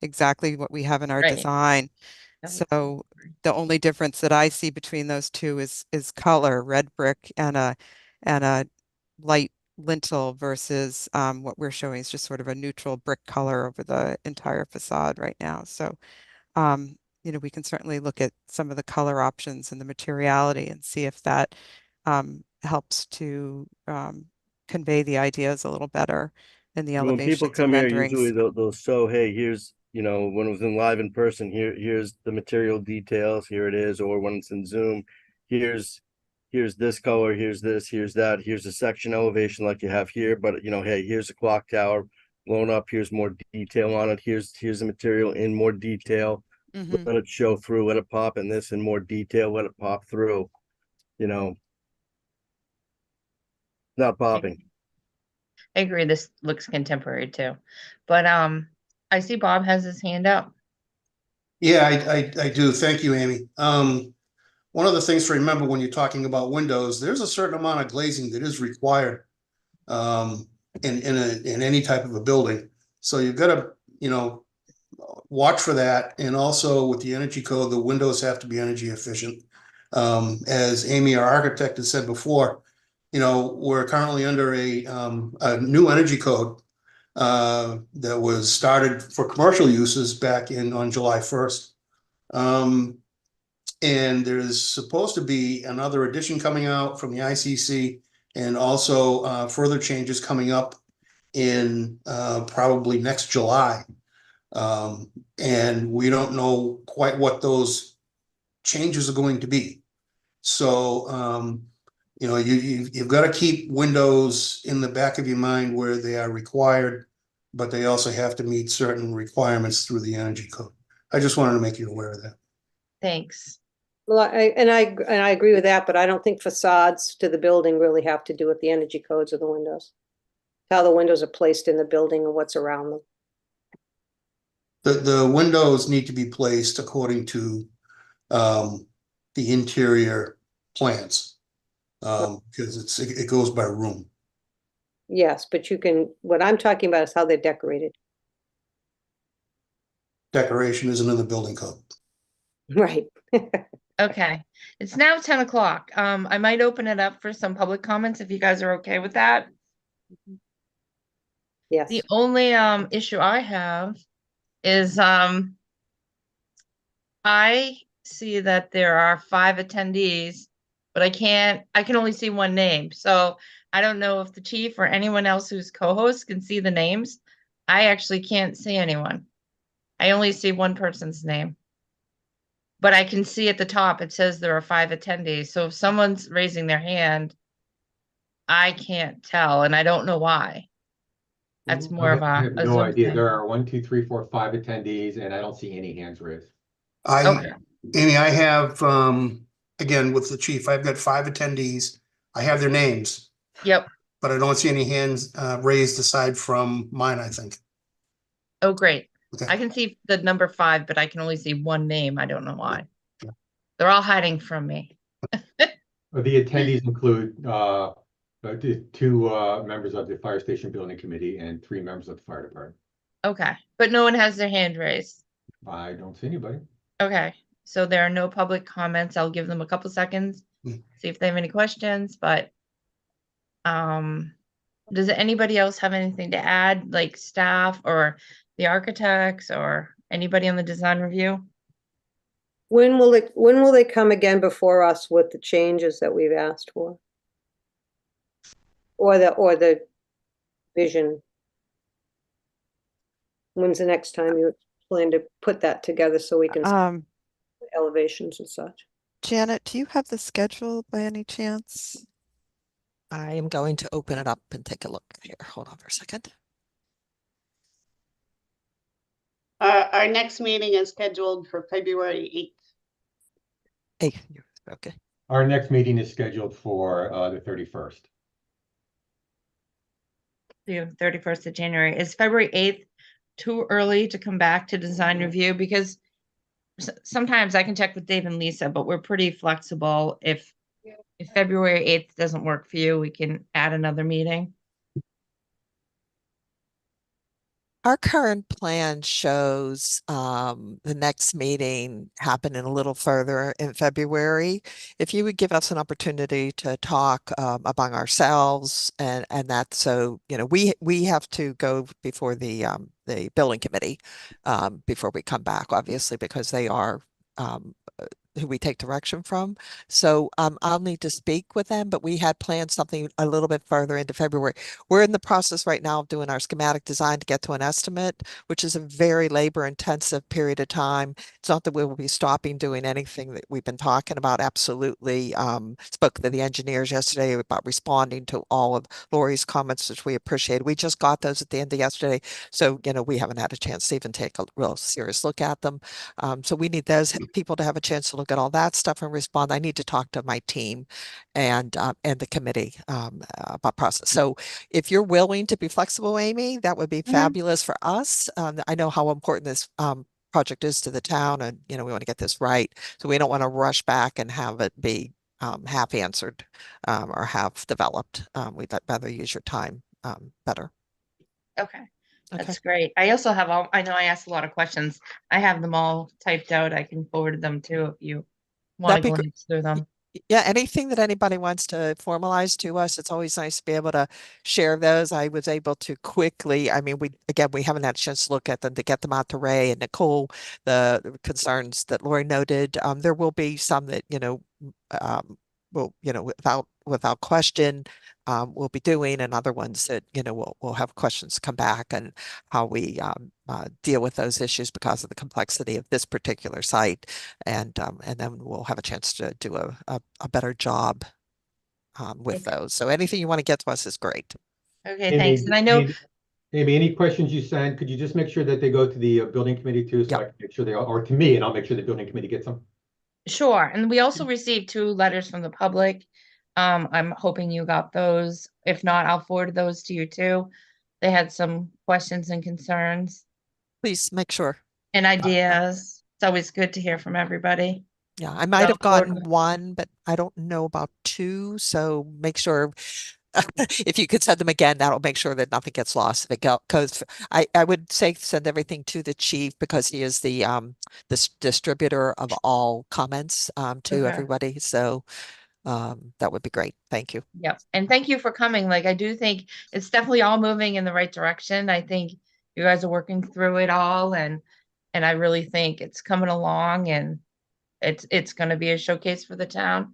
F: exactly what we have in our
C: Right.
F: design. So the only difference that I see between those two is color, red brick and a light lintel versus what we're showing is just sort of a neutral brick color over the entire facade right now. So we can certainly look at some of the color options and the materiality and see if that helps to convey the ideas a little better in the
B: When people
F: elevations and
B: come here, usually
F: renderings.
B: they'll show, hey, here's, when it was in live in person, here's the material details, here it is, or when it's in Zoom, here's this color, here's this, here's that, here's a section elevation like you have here, but hey, here's a clock tower blown up, here's more detail on it, here's the material in more detail.
F: Mhm.
B: Let it show through, let it pop in this in more detail, let it pop through, not popping.
C: I agree. This looks contemporary too. But I see Bob has his hand up.
K: Yeah, I do. Thank you, Amy. One of the things to remember when you're talking about windows, there's a certain amount of glazing that is required in any type of a building. So you've got to, watch for that. And also with the energy code, the windows have to be energy efficient. As Amy, our architect, has said before, we're currently under a new energy code that was started for commercial uses back on July 1st. And there's supposed to be another edition coming out from the ICC and also further changes coming up in probably next July. And we don't know quite what those changes are going to be. So, you've got to keep windows in the back of your mind where they are required, but they also have to meet certain requirements through the energy code. I just wanted to make you aware of that.
C: Thanks.
I: Well, I agree with that, but I don't think facades to the building really have to do with the energy codes of the windows. How the windows are placed in the building and what's around them.
K: The windows need to be placed according to the interior plans because it goes by room.
I: Yes, but what I'm talking about is how they're decorated.
K: Decoration isn't in the building code.
I: Right.
C: Okay. It's now 10 o'clock. I might open it up for some public comments if you guys are okay with that.
I: Yes.
C: The only issue I have is I see that there are 5 attendees, but I can only see one name. So I don't know if the chief or anyone else who's co-host can see the names. I actually can't see anyone. I only see one person's name. But I can see at the top, it says there are 5 attendees. So if someone's raising their hand, I can't tell, and I don't know why. That's more of
E: I have
C: a
E: no
C: Zoom
E: idea.
C: thing.
E: There are 1, 2, 3, 4, 5 attendees, and I don't see any hands raised.
C: Okay.
K: Amy, I have again with the chief, I've got 5 attendees. I have their names.
C: Yep.
K: But I don't see any hands raised aside from mine, I think.
C: Oh, great.
K: Okay.
C: I can see the number 5, but I can only see one name. I don't know why.
K: Yeah.
C: They're all hiding from me.
E: The attendees include 2 members of the Fire Station Building Committee and 3 members of the Fire Department.
C: Okay. But no one has their hand raised.
E: I don't see anybody.
C: Okay. So there are no public comments. I'll give them a couple seconds, see if they have any questions, but does anybody else have anything to add, like staff or the architects or anybody on the design review?
I: When will they come again before us with the changes that we've asked for? Or the vision? When's the next time you plan to put that together so we can see elevations and such?
F: Janet, do you have the schedule by any chance?
L: I am going to open it up and take a look here. Hold on for a second.
A: Our next meeting is scheduled for February 8th.
L: Hey, okay.
E: Our next meeting is scheduled for the 31st.
C: The 31st of January. Is February 8th too early to come back to design review? Because sometimes I can check with Dave and Lisa, but we're pretty flexible. If February 8th doesn't work for you, we can add another meeting.
L: Our current plan shows the next meeting happening a little further in February. If you would give us an opportunity to talk among ourselves and that, so we have to go before the building committee before we come back, obviously, because they are who we take direction from. So I'll need to speak with them, but we had planned something a little bit further into February. We're in the process right now of doing our schematic design to get to an estimate, which is a very labor intensive period of time. It's not that we will be stopping doing anything that we've been talking about. Absolutely. Spoke to the engineers yesterday about responding to all of Lori's comments, which we appreciate. We just got those at the end of yesterday. So, we haven't had a chance to even take a real serious look at them. So we need those people to have a chance to look at all that stuff and respond. I need to talk to my team and the committee about process. So if you're willing to be flexible, Amy, that would be fabulous for us. I know how important this project is to the town, and we want to get this right. So we don't want to rush back and have it be half answered or half developed. We'd rather use your time better.
C: Okay. That's great. I also have I know I asked a lot of questions. I have them all typed out. I can forward them too if you want to go through them.
L: Yeah, anything that anybody wants to formalize to us, it's always nice to be able to share those. I was able to quickly, we haven't had a chance to look at them, to get them out to Ray and Nicole, the concerns that Lori noted. There will be some that, will, without question, we'll be doing, and other ones that, we'll have questions come back and how we deal with those issues because of the complexity of this particular site. And then we'll have a chance to do a better job with those. So anything you want to get to us is great.
C: Okay, thanks. And I know,
E: Amy, any questions you send, could you just make sure that they go to the building committee too, so I can make sure they are, or to me, and I'll make sure the building committee gets them.
C: sure. And we also received 2 letters from the public. I'm hoping you got those. If not, I'll forward those to you too. They had some questions and concerns.
L: Please make sure.
C: And ideas. It's always good to hear from everybody.
L: Yeah, I might have gotten 1, but I don't know about 2. So make sure if you could send them again, that'll make sure that nothing gets lost. Because I would say send everything to the chief, because he is the distributor of all comments to everybody. So that would be great. Thank you.
C: Yep. And thank you for coming. Like, I do think it's definitely all moving in the right direction. I think you guys are working through it all, and I really think it's coming along, and it's going to be a showcase for the town.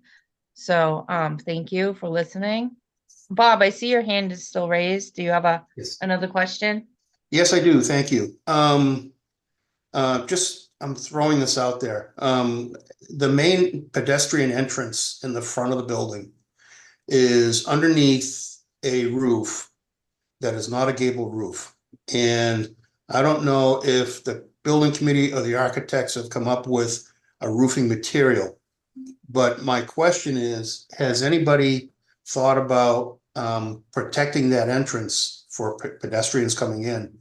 C: So thank you for listening. Bob, I see your hand is still raised. Do you have another question?
K: Yes, I do. Thank you. I'm throwing this out there. The main pedestrian entrance in the front of the building is underneath a roof that is not a gable roof. And I don't know if the building committee or the architects have come up with a roofing material. But my question is, has anybody thought about protecting that entrance for pedestrians coming in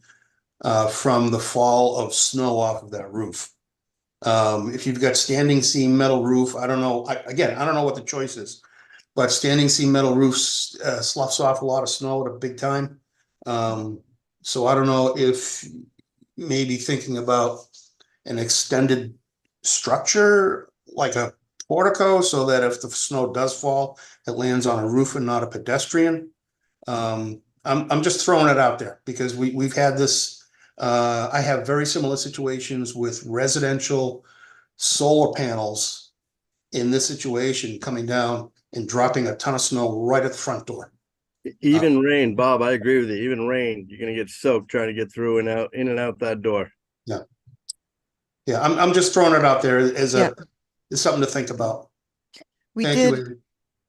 K: from the fall of snow off of that roof? If you've got standing seam metal roof, I don't know. I don't know what the choice is, but standing seam metal roofs sloughs off a lot of snow at a big time. So I don't know if maybe thinking about an extended structure like a portico, so that if the snow does fall, it lands on a roof and not a pedestrian. I'm just throwing it out there because we've had this. I have very similar situations with residential solar panels in this situation coming down and dropping a ton of snow right at the front door.
B: Even rain, Bob, I agree with you. Even rain, you're gonna get soaked trying to get through and out, in and out that door.
K: Yeah. Yeah, I'm just throwing it out there as
F: Yeah.
K: as something to think about.
F: We
K: Thank
F: did.
K: you, Avery.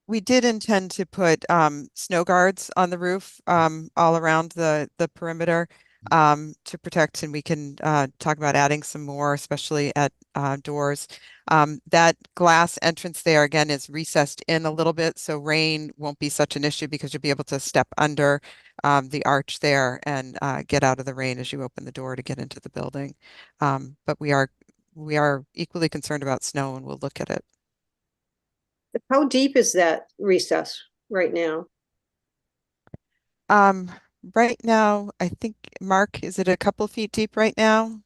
F: We did intend to put snow guards on the roof all around the perimeter to protect, and we can talk about adding some more, especially at doors. That glass entrance there again is recessed in a little bit, so rain won't be such an issue because you'll be able to step under the arch there and get out of the rain as you open the door to get into the building. But we are equally concerned about snow, and we'll look at it.
I: How deep is that recess right now?
F: Right now, I think, Mark, is it a couple feet deep right now?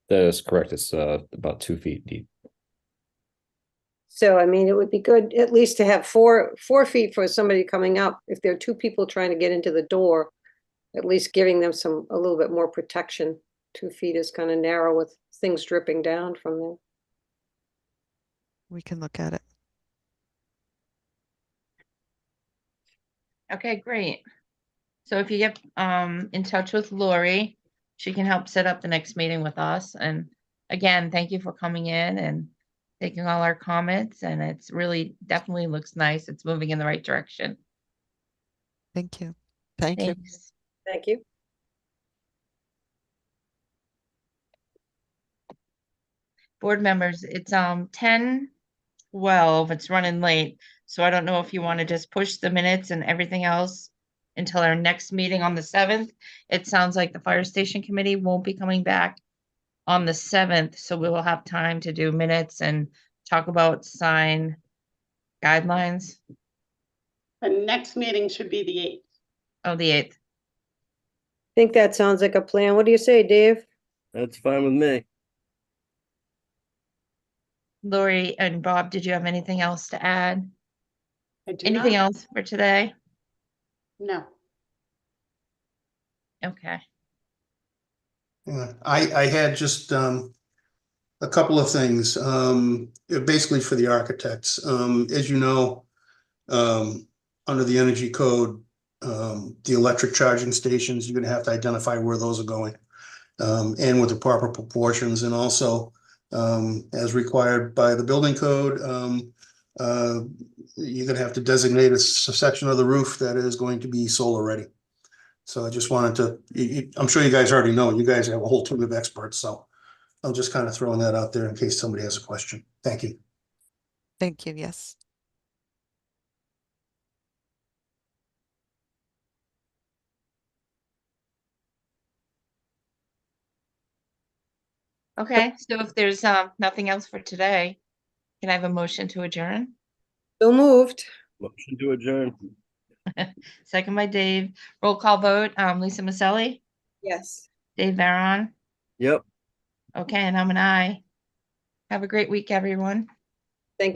J: That is correct. It's about 2 feet deep.
I: So, I mean, it would be good at least to have 4 feet for somebody coming up. If there are 2 people trying to get into the door, at least giving them a little bit more protection. 2 feet is kind of narrow with things dripping down from there.
F: We can look at it.
C: Okay, great. So if you get in touch with Lori, she can help set up the next meeting with us. And again, thank you for coming in and taking all our comments. And it's really definitely looks nice. It's moving in the right direction.
F: Thank you.
L: Thank you.
C: Thanks.
I: Thank you.
C: Board members, it's 10:12. It's running late. So I don't know if you want to just push the minutes and everything else until our next meeting on the 7th. It sounds like the fire station committee won't be coming back on the 7th, so we will have time to do minutes and talk about sign guidelines.
A: The next meeting should be the 8th.
C: Oh, the 8th.
I: I think that sounds like a plan. What do you say, Dave?
B: That's fine with me.
C: Lori and Bob, did you have anything else to add?
A: I do
C: Anything
A: not.
C: else for today?
A: No.
C: Okay.
K: Yeah, I had just a couple of things, basically for the architects. As you know, under the energy code, the electric charging stations, you're gonna have to identify where those are going, and with the proper proportions, and also, as required by the building code, you're gonna have to designate a section of the roof that is going to be solar ready. So I just wanted to, I'm sure you guys already know, you guys have a whole team of experts, so I'm just kind of throwing that out there in case somebody has a question. Thank you.
F: Thank you. Yes.
C: Okay, so if there's nothing else for today, can I have a motion to adjourn?
I: So moved.
B: Motion to adjourn.
C: Second by Dave. Roll call vote. Lisa Maselli,
I: Yes.
C: Dave Varon.
B: Yep.
C: Okay, and I'm an aye. Have a great week, everyone.
I: Thank you